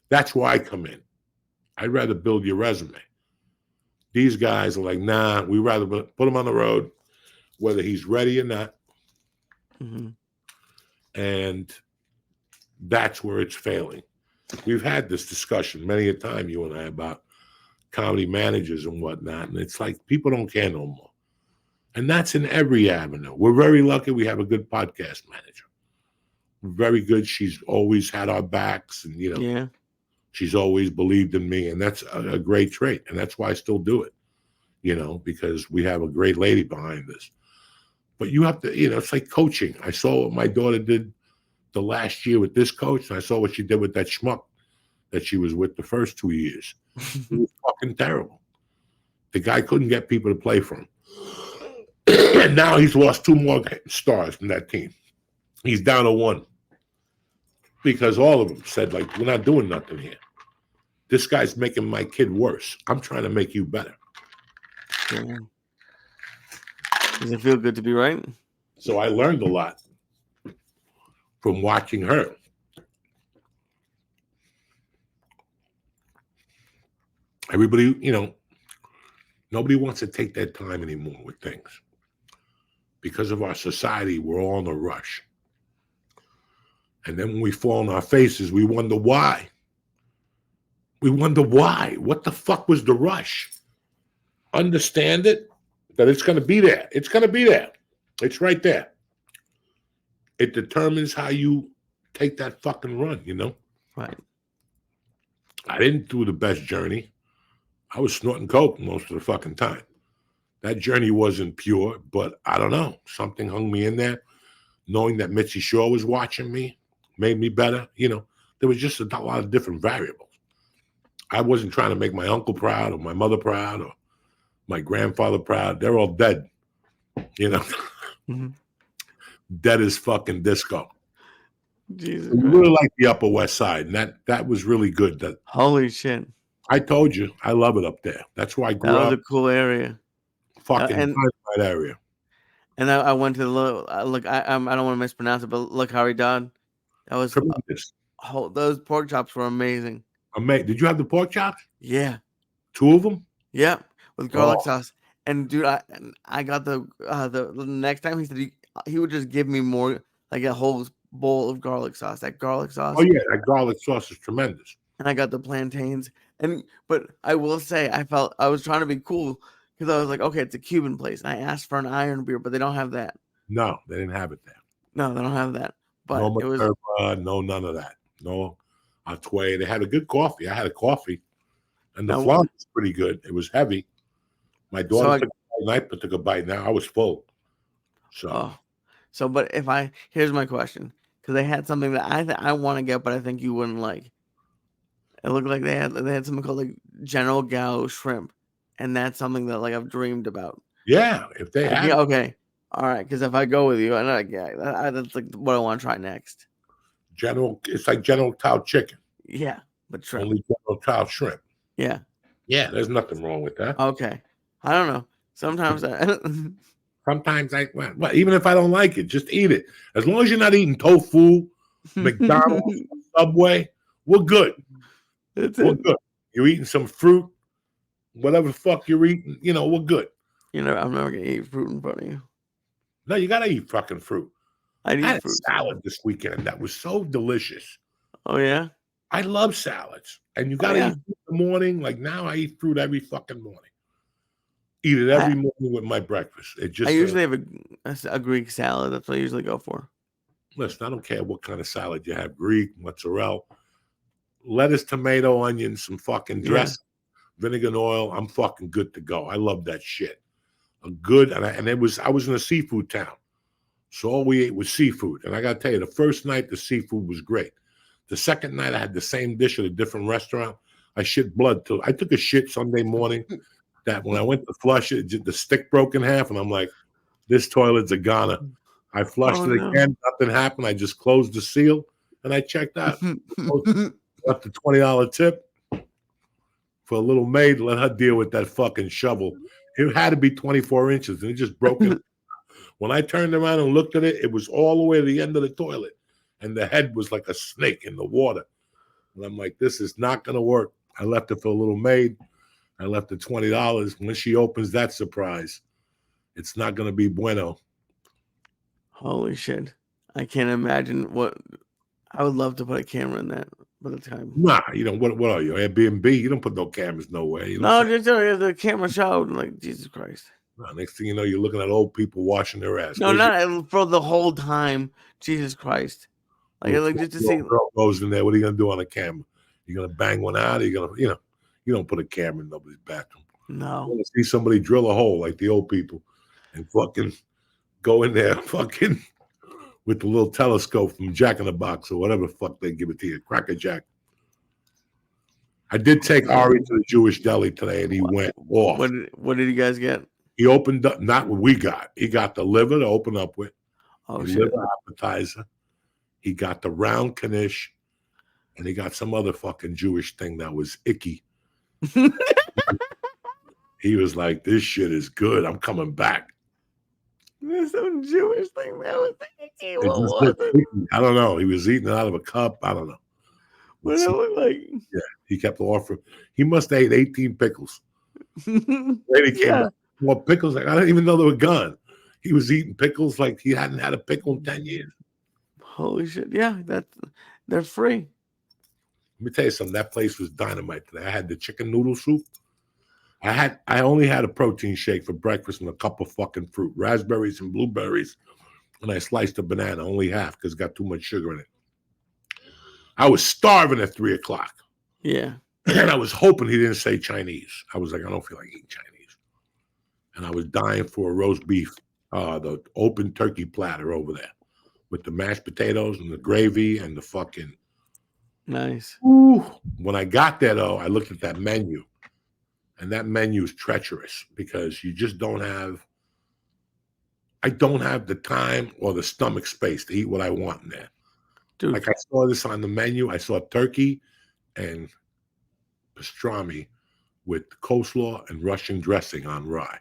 That's where I come in. I'd rather build your resume. These guys are like, nah, we rather put him on the road, whether he's ready or not. Mm-hmm. And that's where it's failing. We've had this discussion many a time, you and I, about comedy managers and whatnot. And it's like people don't care no more. And that's in every avenue. We're very lucky we have a good podcast manager. Very good. She's always had our backs, and Yeah. she's always believed in me, and that's a great trait, and that's why I still do it. Because we have a great lady behind us. But you have to, it's like coaching. I saw what my daughter did the last year with this coach, and I saw what she did with that schmuck that she was with the first 2 years. It was fucking terrible. The guy couldn't get people to play for him. And now he's lost 2 more stars from that team. He's down to 1. Because all of them said, like, we're not doing nothing here. This guy's making my kid worse. I'm trying to make you better. Yeah. Does it feel good to be right? So I learned a lot from watching her. Everybody, nobody wants to take their time anymore with things. Because of our society, we're all in a rush. And then when we fall on our faces, we wonder why. We wonder why. What the fuck was the rush? Understand it, that it's going to be there. It's going to be there. It's right there. It determines how you take that fucking run, Right. I didn't do the best journey. I was snorting coke most of the fucking time. That journey wasn't pure, but I don't know. Something hung me in there. Knowing that Mitzi Shaw was watching me made me better. There was just a lot of different variables. I wasn't trying to make my uncle proud or my mother proud or my grandfather proud. They're all dead, Mm-hmm. Dead as fucking disco. Jesus We Christ. really like the Upper West Side, and that was really good. That Holy shit. I told you, I love it up there. That's where I grew That was up. a cool area. Fucking and- that area. And I went to the look. I don't want to mispronounce it, but look how he died. That was Tremendous. those pork chops were amazing. Did you have the pork chops? Yeah. 2 of them? Yeah, with garlic Oh. sauce. And dude, I got the next time he said he would just give me more, like a whole bowl of garlic sauce. That garlic sauce. Oh yeah, that garlic sauce is tremendous. And I got the plantains. But I will say I was trying to be cool because I was like, okay, it's a Cuban place, and I asked for an iron beer, but they don't have that. No, they didn't have it there. No, they don't have that. But No it was Materba, no none of that. No Atway. They had a good coffee. I had a coffee, and the Now- flan was pretty good. It was heavy. My daughter took a bite, I took a bite. Now I was full. So but here's my question, because they had something that I want to get, but I think you wouldn't like. It looked like they had something called like General Gao shrimp, and that's something that like I've dreamed about. yeah, if they had Yeah, okay, all right. Because if I go with you, and that's like what I want to try next. it's like General Tao chicken, Yeah, but shrimp. only General Tao shrimp. Yeah. Yeah, there's nothing wrong with that. Okay. I don't know. Sometimes Sometimes even if I don't like it, just eat it. As long as you're not eating tofu, McDonald's, Subway, we're good. That's We're it. good. You're eating some fruit, whatever the fuck you're eating, we're good. I'm never gonna eat fruit in front of you. No, you gotta eat fucking fruit. I I eat had a fruit. salad this weekend that was so delicious. Oh yeah. I love salads, and you gotta yeah. eat fruit in the morning. Like now, I eat fruit every fucking morning. Eat it every morning with my breakfast. It just I usually have a Greek salad. That's what I usually go for. listen. I don't care what kind of salad you have, Greek, mozzarella, lettuce, tomato, onion, some fucking dressing, vinegar and oil. I'm fucking good to go. I love that shit. A good and it was I was in a seafood town, so all we ate was seafood. And I gotta tell you, the first night the seafood was great. The second night I had the same dish at a different restaurant. I shit blood too. I took a shit Sunday morning that when I went to flush it, the stick broke in half, and I'm like, this toilet's a goner. I flushed it again, nothing happened. I just closed the seal and I checked out. Left the $20 tip for a little maid. Let her deal with that fucking shovel. It had to be 24 inches, and it just broke it. When I turned around and looked at it, it was all the way to the end of the toilet, and the head was like a snake in the water. And I'm like, this is not going to work. I left it for a little maid. I left the $20. When she opens that surprise, it's not going to be bueno. Holy shit. I can't imagine what I would love to put a camera in that by the time. Nah, what are you? Airbnb? You don't put no cameras nowhere. You know just the camera showed. Like, Jesus Christ. No, next thing you know, you're looking at old people washing their ass. No, not for the whole time. Jesus Christ. Like just to see. Girl goes in there. What are you gonna do on a camera? You gonna bang one out? Or you gonna, you don't put a camera in nobody's bathroom. No. You want to see somebody drill a hole like the old people, and fucking go in there, fucking with the little telescope from Jack in the Box or whatever the fuck they give it to you, Cracker Jack. I did take Ari to the Jewish deli today, and he went off. What did you guys get? He opened up, not what we got. He got the liver to open up with. Oh, shit. Liver appetizer. He got the round knish, and he got some other fucking Jewish thing that was icky. He was like, this shit is good. I'm coming back. There's some Jewish thing that was icky. What was it? I don't know. He was eating it out of a cup. I don't know. What did it look like? Yeah, he kept offering. He must have ate 18 pickles. Lady came up, more pickles. Like, I didn't even know they were gone. He was eating pickles like he hadn't had a pickle in 10 years. Holy shit. Yeah, they're free. Let me tell you something. That place was dynamite today. I had the chicken noodle soup. I only had a protein shake for breakfast and a cup of fucking fruit, raspberries and blueberries, and I sliced a banana, only half because it got too much sugar in it. I was starving at 3 o'clock. Yeah. And I was hoping he didn't say Chinese. I was like, I don't feel like eating Chinese. And I was dying for a roast beef, the open turkey platter over there with the mashed potatoes and the gravy and the fucking. Nice. Ooh. When I got there, though, I looked at that menu. And that menu is treacherous because you just I don't have the time or the stomach space to eat what I want in there. Dude. Like I saw this on the menu. I saw turkey and pastrami with coleslaw and Russian dressing on rye.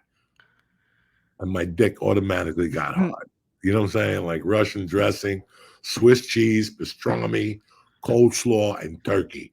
And my dick automatically got hard. You know what I'm saying? Like Russian dressing, Swiss cheese, pastrami, coleslaw, and turkey.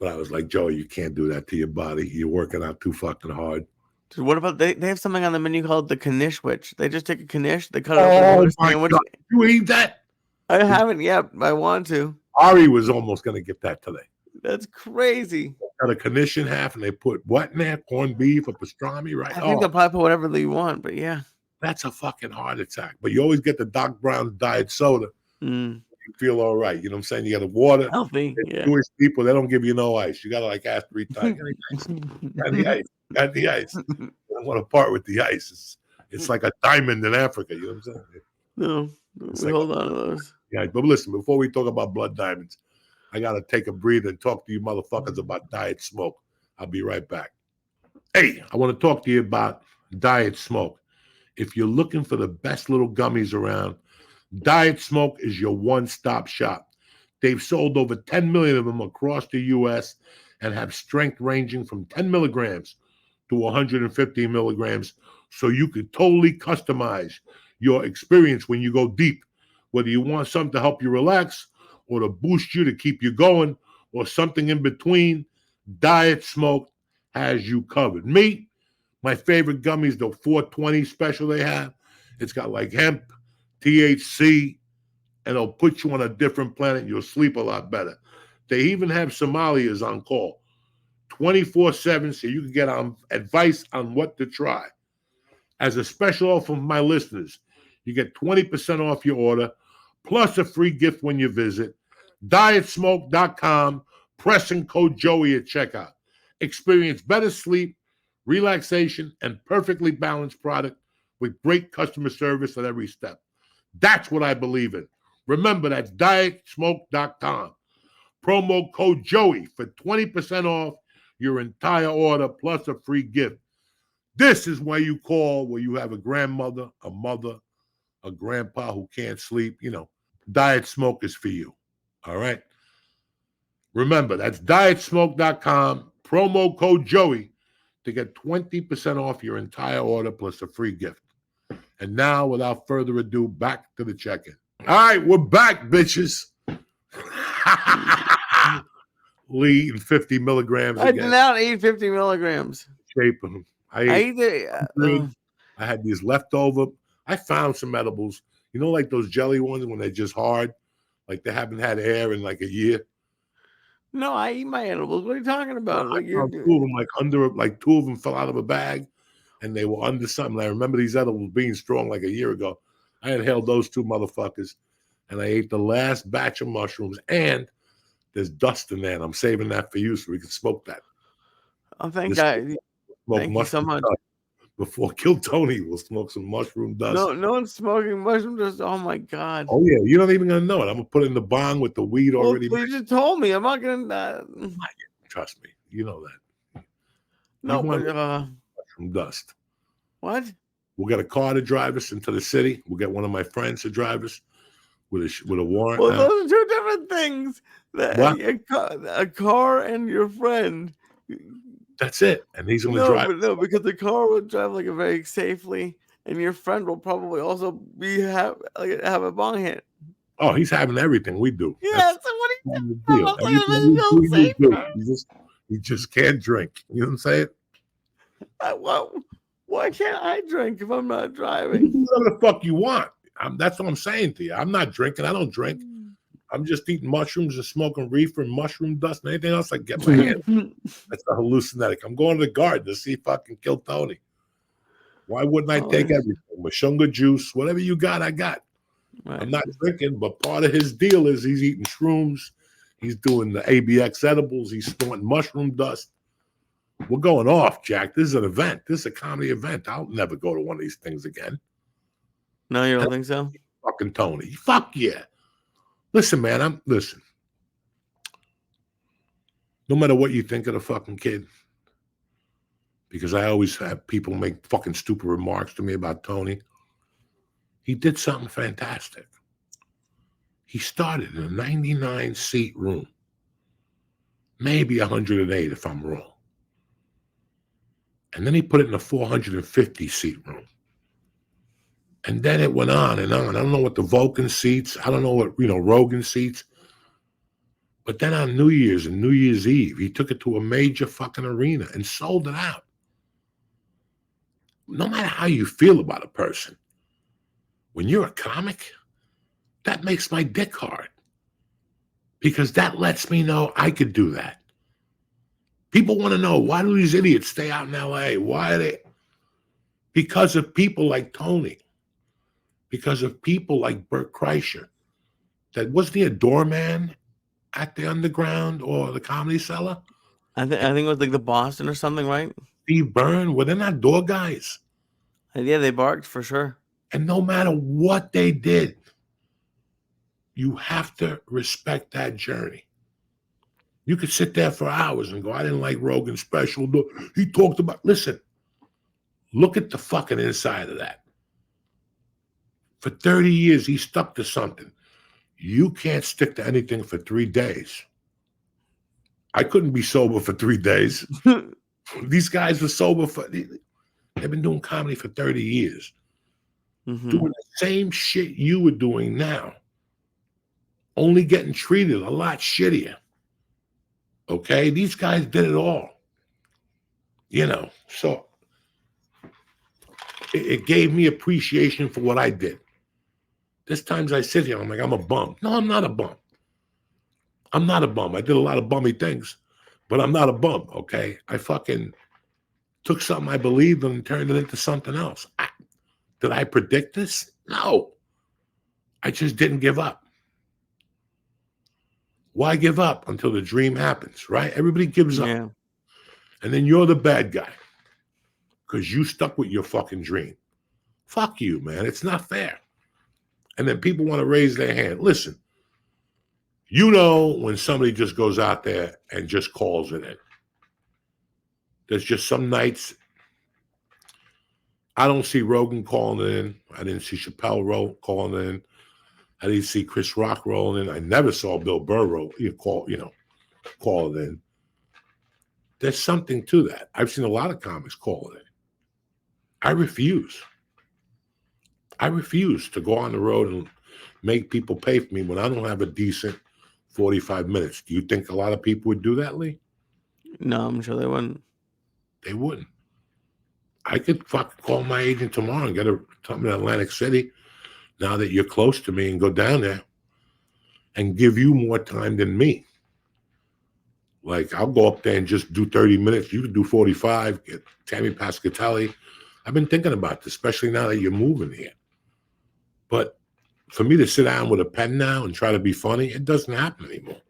But I was like, Joe, you can't do that to your body. You're working out too fucking hard. Dude, what about they have something on the menu called the knish witch. They just take a knish, they cut it up. Oh my God. You eat that? I haven't yet. I want to. Ari was almost going to get that today. That's crazy. Cut a knish in half, and they put what in there? Corned beef or pastrami, right? I think they'll probably put whatever they want, but yeah. That's a fucking heart attack. But you always get the Doc Brown diet soda. You feel all right. You know what I'm saying? You got the water. Healthy. Yeah. Jewish people, they don't give you no ice. You got to like ask 3 times. Got the ice. Got the ice. I don't want to part with the ice. It's like a diamond in Africa. You know what I'm saying? No, we hold on to those. Yeah, but listen, before we talk about blood diamonds, I got to take a breather and talk to you motherfuckers about diet smoke. I'll be right back. Hey, I want to talk to you about diet smoke. If you're looking for the best little gummies around, Diet Smoke is your one-stop shop. They've sold over 10 million of them across the U.S. and have strength ranging from 10 milligrams to 150 milligrams, so you could totally customize your experience when you go deep, whether you want something to help you relax or to boost you to keep you going or something in between. Diet Smoke has you covered. Me, my favorite gummies, the 420 special they have, it's got like hemp, THC, and it'll put you on a different planet. You'll sleep a lot better. They even have Somalians on call 24/7 so you can get advice on what to try. As a special offer for my listeners, you get 20% off your order, plus a free gift when you visit dietsmoke.com, pressing code Joey at checkout. Experience better sleep, relaxation, and perfectly balanced product with great customer service at every step. That's what I believe in. Remember, that's dietsmoke.com. Promo code Joey for 20% off your entire order plus a free gift. This is where you call where you have a grandmother, a mother, a grandpa who can't sleep. Diet Smoke is for you. All right? Remember, that's dietsmoke.com, promo code Joey to get 20% off your entire order plus a free gift. And now, without further ado, back to the check-in. All right, we're back, bitches. Lee eating 50 milligrams I again. did not eat 50 milligrams. Shape them. I had these leftover. I found some edibles. Like those jelly ones when they're just hard, like they haven't had air in like a year. No, I eat my edibles. What are you talking about? I found two of them, two of them fell out of a bag, and they were under something. I remember these edibles being strong like a year ago. I inhaled those two motherfuckers, and I ate the last batch of mushrooms. And there's dust in there, and I'm saving that for you so we can smoke that. Oh, thank God. Thank you so much. Before Kill Tony, we'll smoke some mushroom dust. No one's smoking mushroom dust. Oh my God. Oh yeah, you're not even gonna know it. I'm gonna put it in the bong with the weed already. You just told me. I'm not gonna. Trust me, you know that. No, but mushroom dust. What? We'll get a car to drive us into the city. We'll get one of my friends to drive us with a warrant. Well, those are two different things. A car and your friend. That's it. And he's going to drive. No, because the car will drive like a very safely, and your friend will probably also have a bong hit. Oh, he's having everything we do. Yeah. So what are you do? He just can't drink. You know what I'm saying? Why can't I drink if I'm not driving? You do whatever the fuck you want. That's what I'm saying to you. I'm not drinking. I don't drink. I'm just eating mushrooms and smoking reefer and mushroom dust and anything else I get my hands. That's a hallucinogenic. I'm going to the garden to see if I can kill Tony. Why wouldn't I take everything? Mashunga juice, whatever you got, I got. Right. I'm not drinking, but part of his deal is he's eating shrooms. He's doing the ABX edibles. He's snorting mushroom dust. We're going off, Jack. This is an event. This is a comedy event. I'll never go to one of these things again. No, you don't think so? Fucking Tony. Fuck yeah. Listen, man, listen. No matter what you think of the fucking kid, because I always have people make fucking stupid remarks to me about Tony. He did something fantastic. He started in a 99-seat room, maybe 108 if I'm wrong. And then he put it in a 450-seat room. And then it went on and on. I don't know what the Vulcan seats. I don't know what, Rogan seats. But then on New Year's and New Year's Eve, he took it to a major fucking arena and sold it out. No matter how you feel about a person, when you're a comic, that makes my dick hard. Because that lets me know I could do that. People want to know, why do these idiots stay out in L.A.? Why are they? Because of people like Tony. Because of people like Bert Kreischer. That wasn't he a doorman at the Underground or the Comedy Cellar? I think it was like the Boston or something, right? Steve Byrne, well, they're not door guys. Yeah, they barked for sure. And no matter what they did, you have to respect that journey. You could sit there for hours and go, I didn't like Rogan's special. He talked about, listen, look at the fucking inside of that. For 30 years, he stuck to something. You can't stick to anything for 3 days. I couldn't be sober for 3 days. These guys were sober they've been doing comedy for 30 years. Mm-hmm. Doing the same shit you were doing now. Only getting treated a lot shittier. Okay? These guys did it all. So it gave me appreciation for what I did. There's times I sit here, I'm like, I'm a bum. No, I'm not a bum. I'm not a bum. I did a lot of bummy things, But I'm not a bum, okay? I fucking took something I believed in and turned it into something else. Did I predict this? No. I just didn't give up. Why give up until the dream happens, right? Everybody gives up. Yeah. And then you're the bad guy because you stuck with your fucking dream. Fuck you, man. It's not fair. And then people want to raise their hand. Listen, you know when somebody just goes out there and just calls it in. There's just some nights I don't see Rogan calling it in. I didn't see Chappelle calling it in. I didn't see Chris Rock rolling in. I never saw Bill Burr call it in. There's something to that. I've seen a lot of comics call it in. I refuse. I refuse to go on the road and make people pay for me when I don't have a decent 45 minutes. Do you think a lot of people would do that, Lee? No, I'm sure they wouldn't. They wouldn't. I could fucking call my agent tomorrow and get something in Atlantic City now that you're close to me and go down there and give you more time than me. Like, I'll go up there and just do 30 minutes. You could do 45, get Tammy Pascatelli. I've been thinking about this, especially now that you're moving here. But for me to sit down with a pen now and try to be funny, it doesn't happen anymore.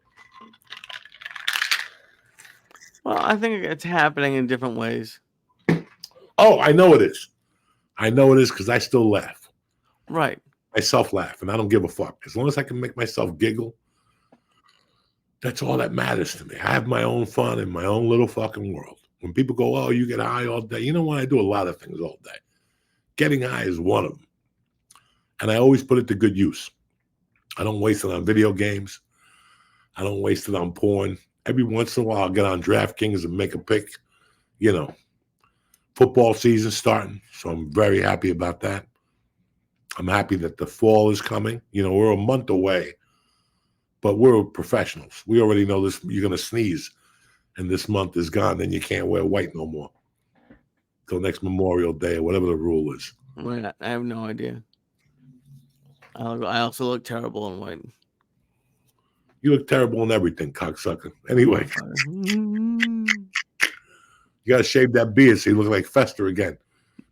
Well, I think it's happening in different ways. Oh, I know it is. I know it is because I still laugh. Right. I self-laugh, and I don't give a fuck. As long as I can make myself giggle, that's all that matters to me. I have my own fun in my own little fucking world. When people go, oh, you get high all day. You know what? I do a lot of things all day. Getting high is one of them. And I always put it to good use. I don't waste it on video games. I don't waste it on porn. Every once in a while, I'll get on DraftKings and make a pick. You know, football season starting, so I'm very happy about that. I'm happy that the fall is coming. You know, we're a month away, but we're professionals. We already know this. You're going to sneeze, and this month is gone. Then you can't wear white no more till next Memorial Day or whatever the rule is. Right. I have no idea. I also look terrible in white. You look terrible in everything, cocksucker. Anyway, you got to shave that beard so you look like Fester again.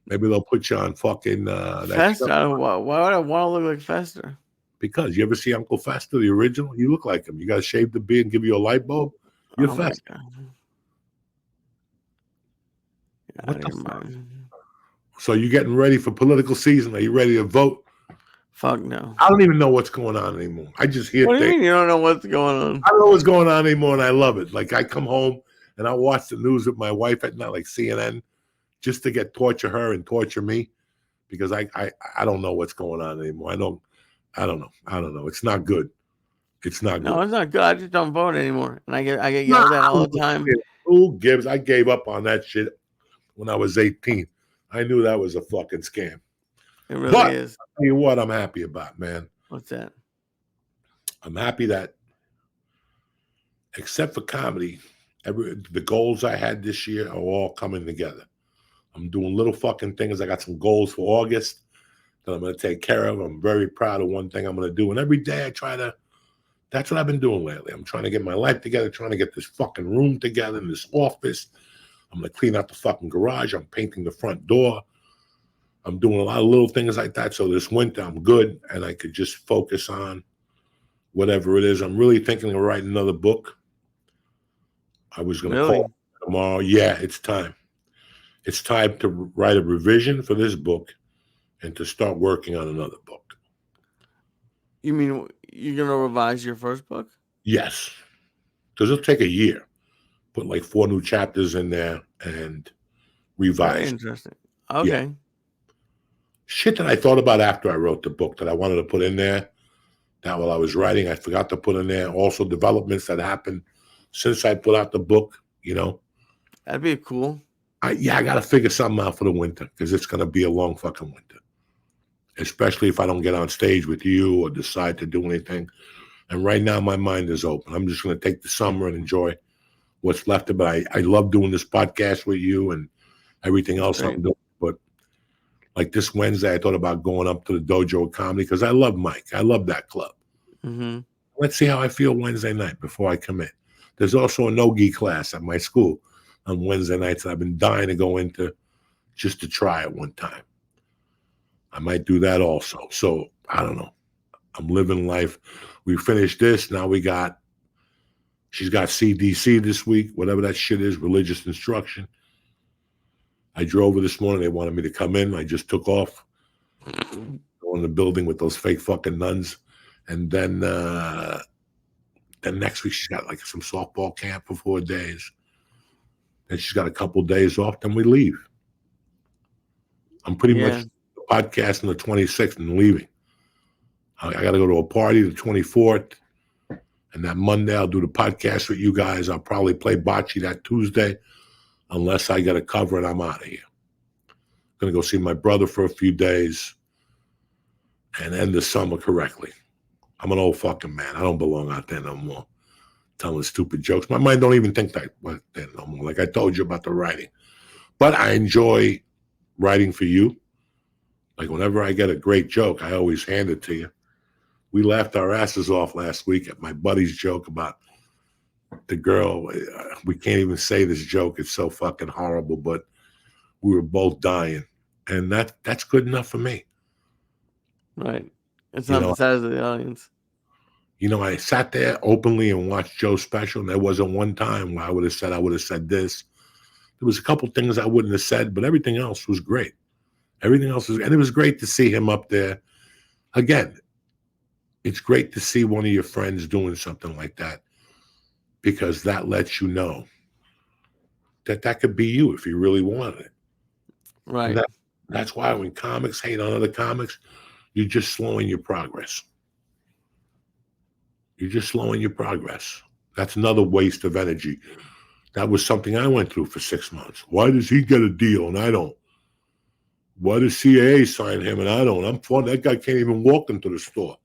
Maybe they'll put you on fucking Fester. Why would I want to look like Fester? Because you ever see Uncle Fester, the original? You look like him. You got to shave the beard and give you a light bulb. You're Fester. What the fuck? So you getting ready for political season? Are you ready to vote? Fuck no. I don't even know what's going on anymore. I just hear What do things. you mean you don't know what's going on? I don't know what's going on anymore, and I love it. Like, I come home and I watch the news with my wife at night, like CNN, just to torture her and torture me, because I don't know what's going on anymore. I don't know. It's not good. It's not good. No, it's not good. I just don't vote anymore, and I get yelled at all the time. Who gives? I gave up on that shit when I was 18. I knew that was a fucking scam. It really is. I'll tell you what I'm happy about, man. What's that? I'm happy that, except for comedy, the goals I had this year are all coming together. I'm doing little fucking things. I got some goals for August that I'm going to take care of. I'm very proud of one thing I'm going to do. And every day that's what I've been doing lately. I'm trying to get my life together, trying to get this fucking room together in this office. I'm going to clean out the fucking garage. I'm painting the front door. I'm doing a lot of little things like that. So this winter I'm good and I could just focus on whatever it is. I'm really thinking of writing another book. I was going to call tomorrow. Yeah, it's time. It's time to write a revision for this book and to start working on another book. You mean you're going to revise your first book? Yes. Because it'll take a year. Put like 4 new chapters in there and revise. Very interesting. Okay. Yeah. Shit that I thought about after I wrote the book that I wanted to put in there. That while I was writing, I forgot to put in there. Also developments that happened since I put out the book, you know. That'd be cool. I got to figure something out for the winter because it's going to be a long fucking winter. Especially if I don't get on stage with you or decide to do anything. And right now my mind is open. I'm just going to take the summer and enjoy what's left of it. I love doing this podcast with you and everything else I'm doing. But like this Wednesday, I thought about going up to the Dojo of Comedy because I love Mike. I love that club. Mm-hmm. Let's see how I feel Wednesday night before I commit. There's also a no-gi class at my school on Wednesday nights that I've been dying to go into just to try it one time. I might do that also. So I don't know. I'm living life. We finished this. Now she's got CDC this week, whatever that shit is, religious instruction. I drove her this morning. They wanted me to come in. I just took off. Go in the building with those fake fucking nuns. And then next week she's got like some softball camp for 4 days. Then she's got a couple days off. Then we leave. I'm pretty much podcasting the 26th and leaving. I got to go to a party the 24th. And that Monday, I'll do the podcast with you guys. I'll probably play bocce that Tuesday, unless I get a cover and I'm out of here. Going to go see my brother for a few days and end the summer correctly. I'm an old fucking man. I don't belong out there no more, telling stupid jokes. My mind don't even think that no more. Like I told you about the writing. But I enjoy writing for you. Like whenever I get a great joke, I always hand it to you. We laughed our asses off last week at my buddy's joke about the girl. We can't even say this joke. It's so fucking horrible, but we were both dying. And that's good enough for me. Right. It's not the size of the audience. You know, I sat there openly and watched Joe's special, and there wasn't one time where I would have said this. There was a couple things I wouldn't have said, but everything else was great. Everything else was, and it was great to see him up there. Again, it's great to see one of your friends doing something like that, because that lets you know that could be you if you really wanted it. Right. That's why when comics hate on other comics, you're just slowing your progress. You're just slowing your progress. That's another waste of energy. That was something I went through for 6 months. Why does he get a deal and I don't? Why does CAA sign him and I don't? I'm fun. That guy can't even walk into the store.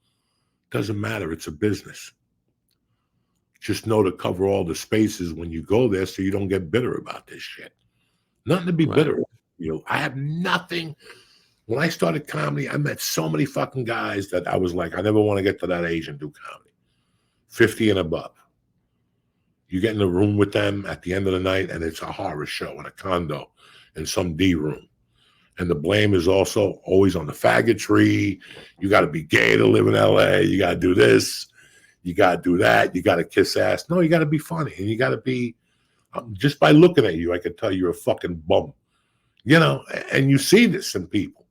Doesn't matter. It's a business. Just know to cover all the spaces when you go there so you don't get bitter about this shit. Nothing to be bitter about. You know, I have nothing. When I started comedy, I met so many fucking guys that I was like, I never want to get to that age and do comedy. 50 and above. You get in the room with them at the end of the night and it's a horror show in a condo in some D room. And the blame is also always on the faggotry. You got to be gay to live in LA. You got to do this. You got to do that. You got to kiss ass. No, you got to be funny. And you got to be, just by looking at you, I could tell you're a fucking bum. You know, and you see this in people.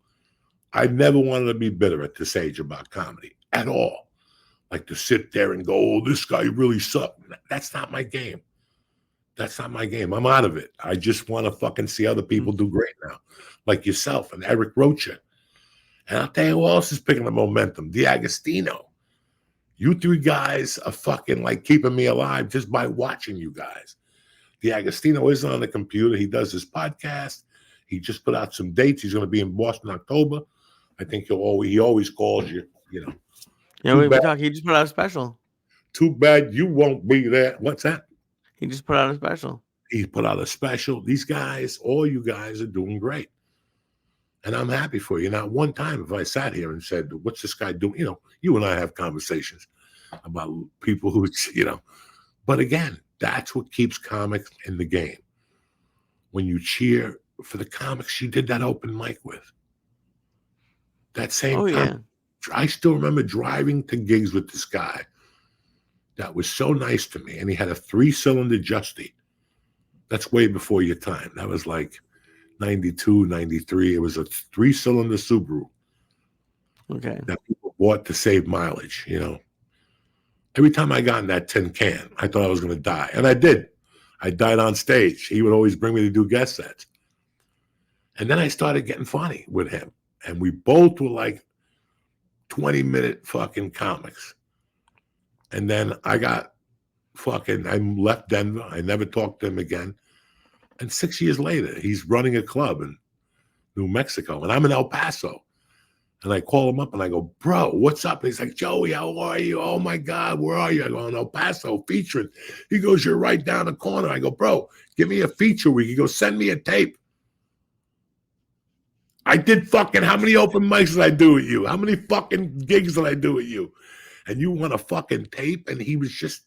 I never wanted to be bitter at this age about comedy at all. Like to sit there and go, oh, this guy really sucked. That's not my game. That's not my game. I'm out of it. I just want to fucking see other people do great now. Like yourself and Eric Rocha. And I'll tell you who else is picking the momentum. D'Agostino. You three guys are fucking like keeping me alive just by watching you guys. D'Agostino isn't on the computer. He does his podcast. He just put out some dates. He's going to be in Boston, October. I think he always calls you, you know. Yeah, we talk. He just put out a special. Too bad you won't be there. What's that? He just put out a special. He put out a special. These guys, all you guys are doing great. And I'm happy for you. Not one time if I sat here and said, what's this guy doing? You know, you and I have conversations about people who, you know. But again, that's what keeps comics in the game. When you cheer for the comics you did that open mic with. That same time. Yeah. I still remember driving to gigs with this guy that was so nice to me. And he had a 3-cylinder Justy. That's way before your time. That was like 92, 93. It was a 3-cylinder Subaru. Okay. That people bought to save mileage, you know. Every time I got in that tin can, I thought I was going to die. And I did. I died on stage. He would always bring me to do guest sets. And then I started getting funny with him. And we both were like 20-minute fucking comics. And then I left Denver. I never talked to him again. And 6 years later, he's running a club in New Mexico. And I'm in El Paso. And I call him up and I go, bro, what's up? And he's like, Joey, how are you? Oh, my God, where are you? I go, in El Paso, featuring. He goes, you're right down the corner. I go, bro, give me a feature week. He goes, send me a tape. I did fucking, how many open mics did I do with you? How many fucking gigs did I do with you? And you want a fucking tape? And he was just,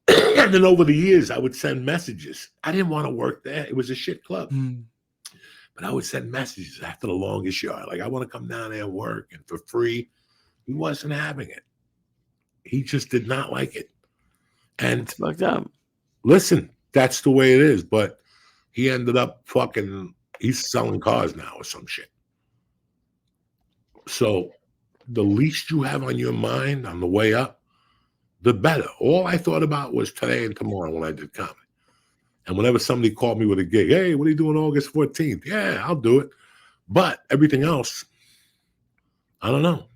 And then over the years, I would send messages. I didn't want to work there. It was a shit club. But I would send messages after the longest yard. Like, I want to come down there and work and for free. He wasn't having it. He just did not like it. And It's fucked up. listen, that's the way it is. But he ended up he's selling cars now or some shit. So the least you have on your mind on the way up, the better. All I thought about was today and tomorrow when I did comedy. And whenever somebody called me with a gig, hey, what are you doing August 14th? Yeah, I'll do it. But everything else, I don't know.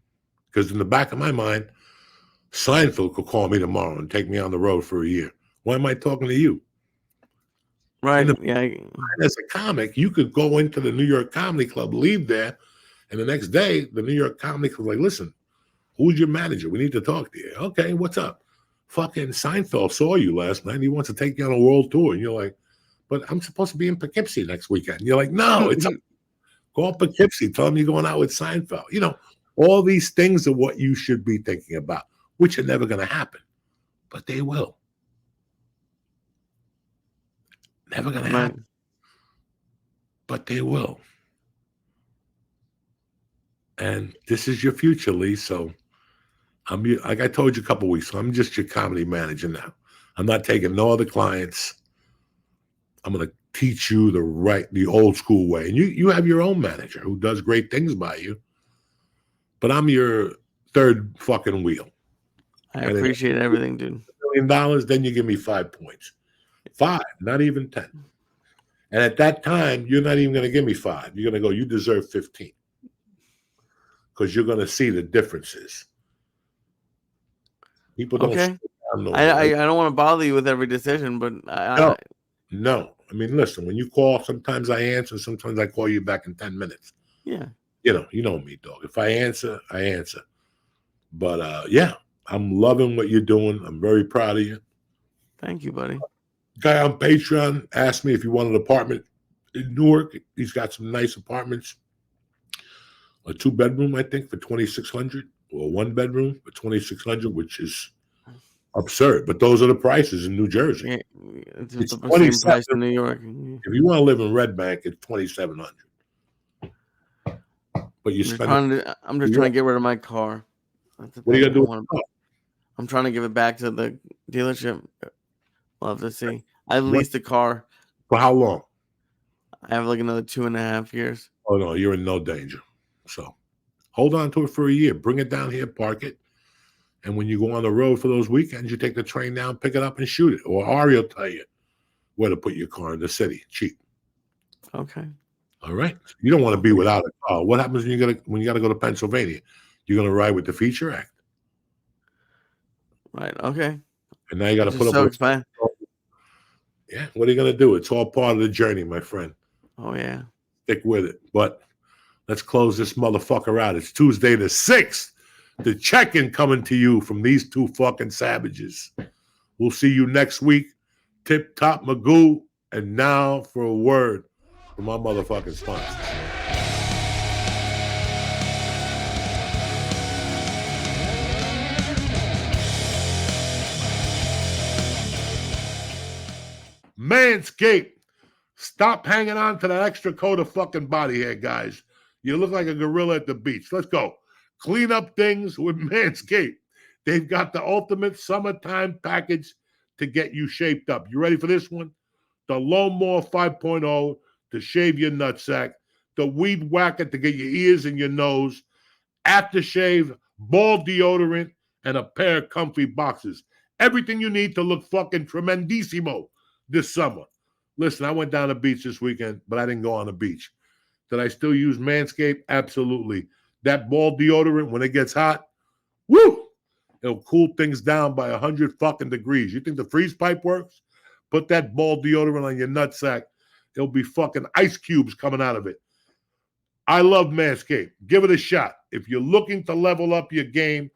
Because in the back of my mind, Seinfeld could call me tomorrow and take me on the road for a year. Why am I talking to you? Right. As a comic, you could go into the New York Comedy Club, leave there, and the next day, the New York Comedy Club like, listen, who's your manager? We need to talk to you. Okay, what's up? Fucking Seinfeld saw you last night. He wants to take you on a world tour. And you're like, but I'm supposed to be in Poughkeepsie next weekend. And you're like, no, it's call Poughkeepsie. Tell him you're going out with Seinfeld. You know, all these things are what you should be thinking about, which are never going to happen. But they will. Never going to happen. But they will. And this is your future, Lee. So like I told you a couple of weeks ago, I'm just your comedy manager now. I'm not taking no other clients. I'm going to teach you the old school way. And you have your own manager who does great things by you. But I'm your third fucking wheel. I appreciate everything, dude. $1 million, then you give me 5 points. 5, not even 10. And at that time, you're not even going to give me 5. You're going to go, you deserve 15. Because you're going to see the differences. People don't. Okay. I don't want to bother you with every decision, but no. I mean, listen, when you call, sometimes I answer, sometimes I call you back in 10 minutes. Yeah. You know me, dog. If I answer, I answer. But yeah, I'm loving what you're doing. I'm very proud of you. Thank you, buddy. Guy on Patreon asked me if you want an apartment in Newark. He's got some nice apartments. A 2-bedroom, I think, for $2,600, or a 1-bedroom for $2,600, which is absurd. But those are the prices in New Jersey. Yeah, it's the same price in New York. If you want to live in Red Bank, it's $2,700. But you spend. I'm just trying to get rid of my car. What are you gonna do? I'm trying to give it back to the dealership. Love to see. I leased the car. For how long? I have like another 2.5 years. Oh no, you're in no danger. So hold on to it for a year. Bring it down here, park it. And when you go on the road for those weekends, you take the train down, pick it up, and shoot it. Or Ari will tell you where to put your car in the city. Cheap. Okay. All right. You don't want to be without a car. What happens when you gotta go to Pennsylvania? You're gonna ride with the Feature Act. Right. Okay. And now you gotta put up so expensive. Yeah, what are you gonna do? It's all part of the journey, my friend. Oh yeah. Stick with it. But let's close this motherfucker out. It's Tuesday the 6th. The check-in coming to you from these two fucking savages. We'll see you next week. Tip Top Magoo. And now for a word from our motherfucking sponsors. Manscaped. Stop hanging on to that extra coat of fucking body hair, guys. You look like a gorilla at the beach. Let's go. Clean up things with Manscaped. They've got the ultimate summertime package to get you shaped up. You ready for this one? The Lawnmower 5.0 to shave your nutsack. The Weed Whacker to get your ears and your nose. Aftershave, ball deodorant, and a pair of comfy boxers. Everything you need to look fucking tremendissimo this summer. Listen, I went down the beach this weekend, but I didn't go on the beach. Did I still use Manscaped? Absolutely. That ball deodorant, when it gets hot, woo! It'll cool things down by 100 fucking degrees. You think the freeze pipe works? Put that ball deodorant on your nutsack. It'll be fucking ice cubes coming out of it. I love Manscaped. Give it a shot. If you're looking to level up your game,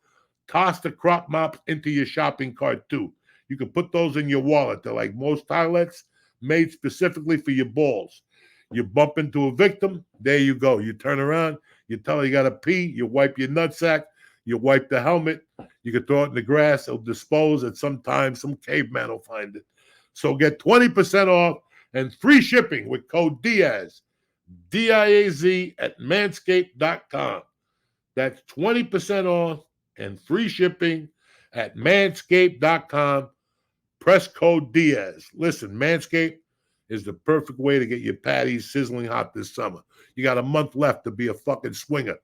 toss the crop mops into your shopping cart too. You can put those in your wallet. They're like most towelettes, made specifically for your balls. You bump into a victim, there you go. You turn around, you tell her you got to pee, you wipe your nutsack, You wipe the helmet. You can throw it in the grass. It'll dispose. And sometimes some caveman will find it. So get 20% off and free shipping with code Diaz, D-I-A-Z, at manscaped.com. That's 20% off and free shipping at manscaped.com. Press code Diaz. Listen, Manscaped is the perfect way to get your patties sizzling hot this summer. You got a month left to be a fucking swinger.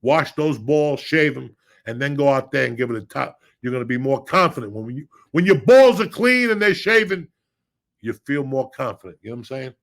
Wash those balls, shave them, and then go out there and give it a top. You're going to be more confident. When your balls are clean and they're shaven, you feel more confident. You know what I'm saying?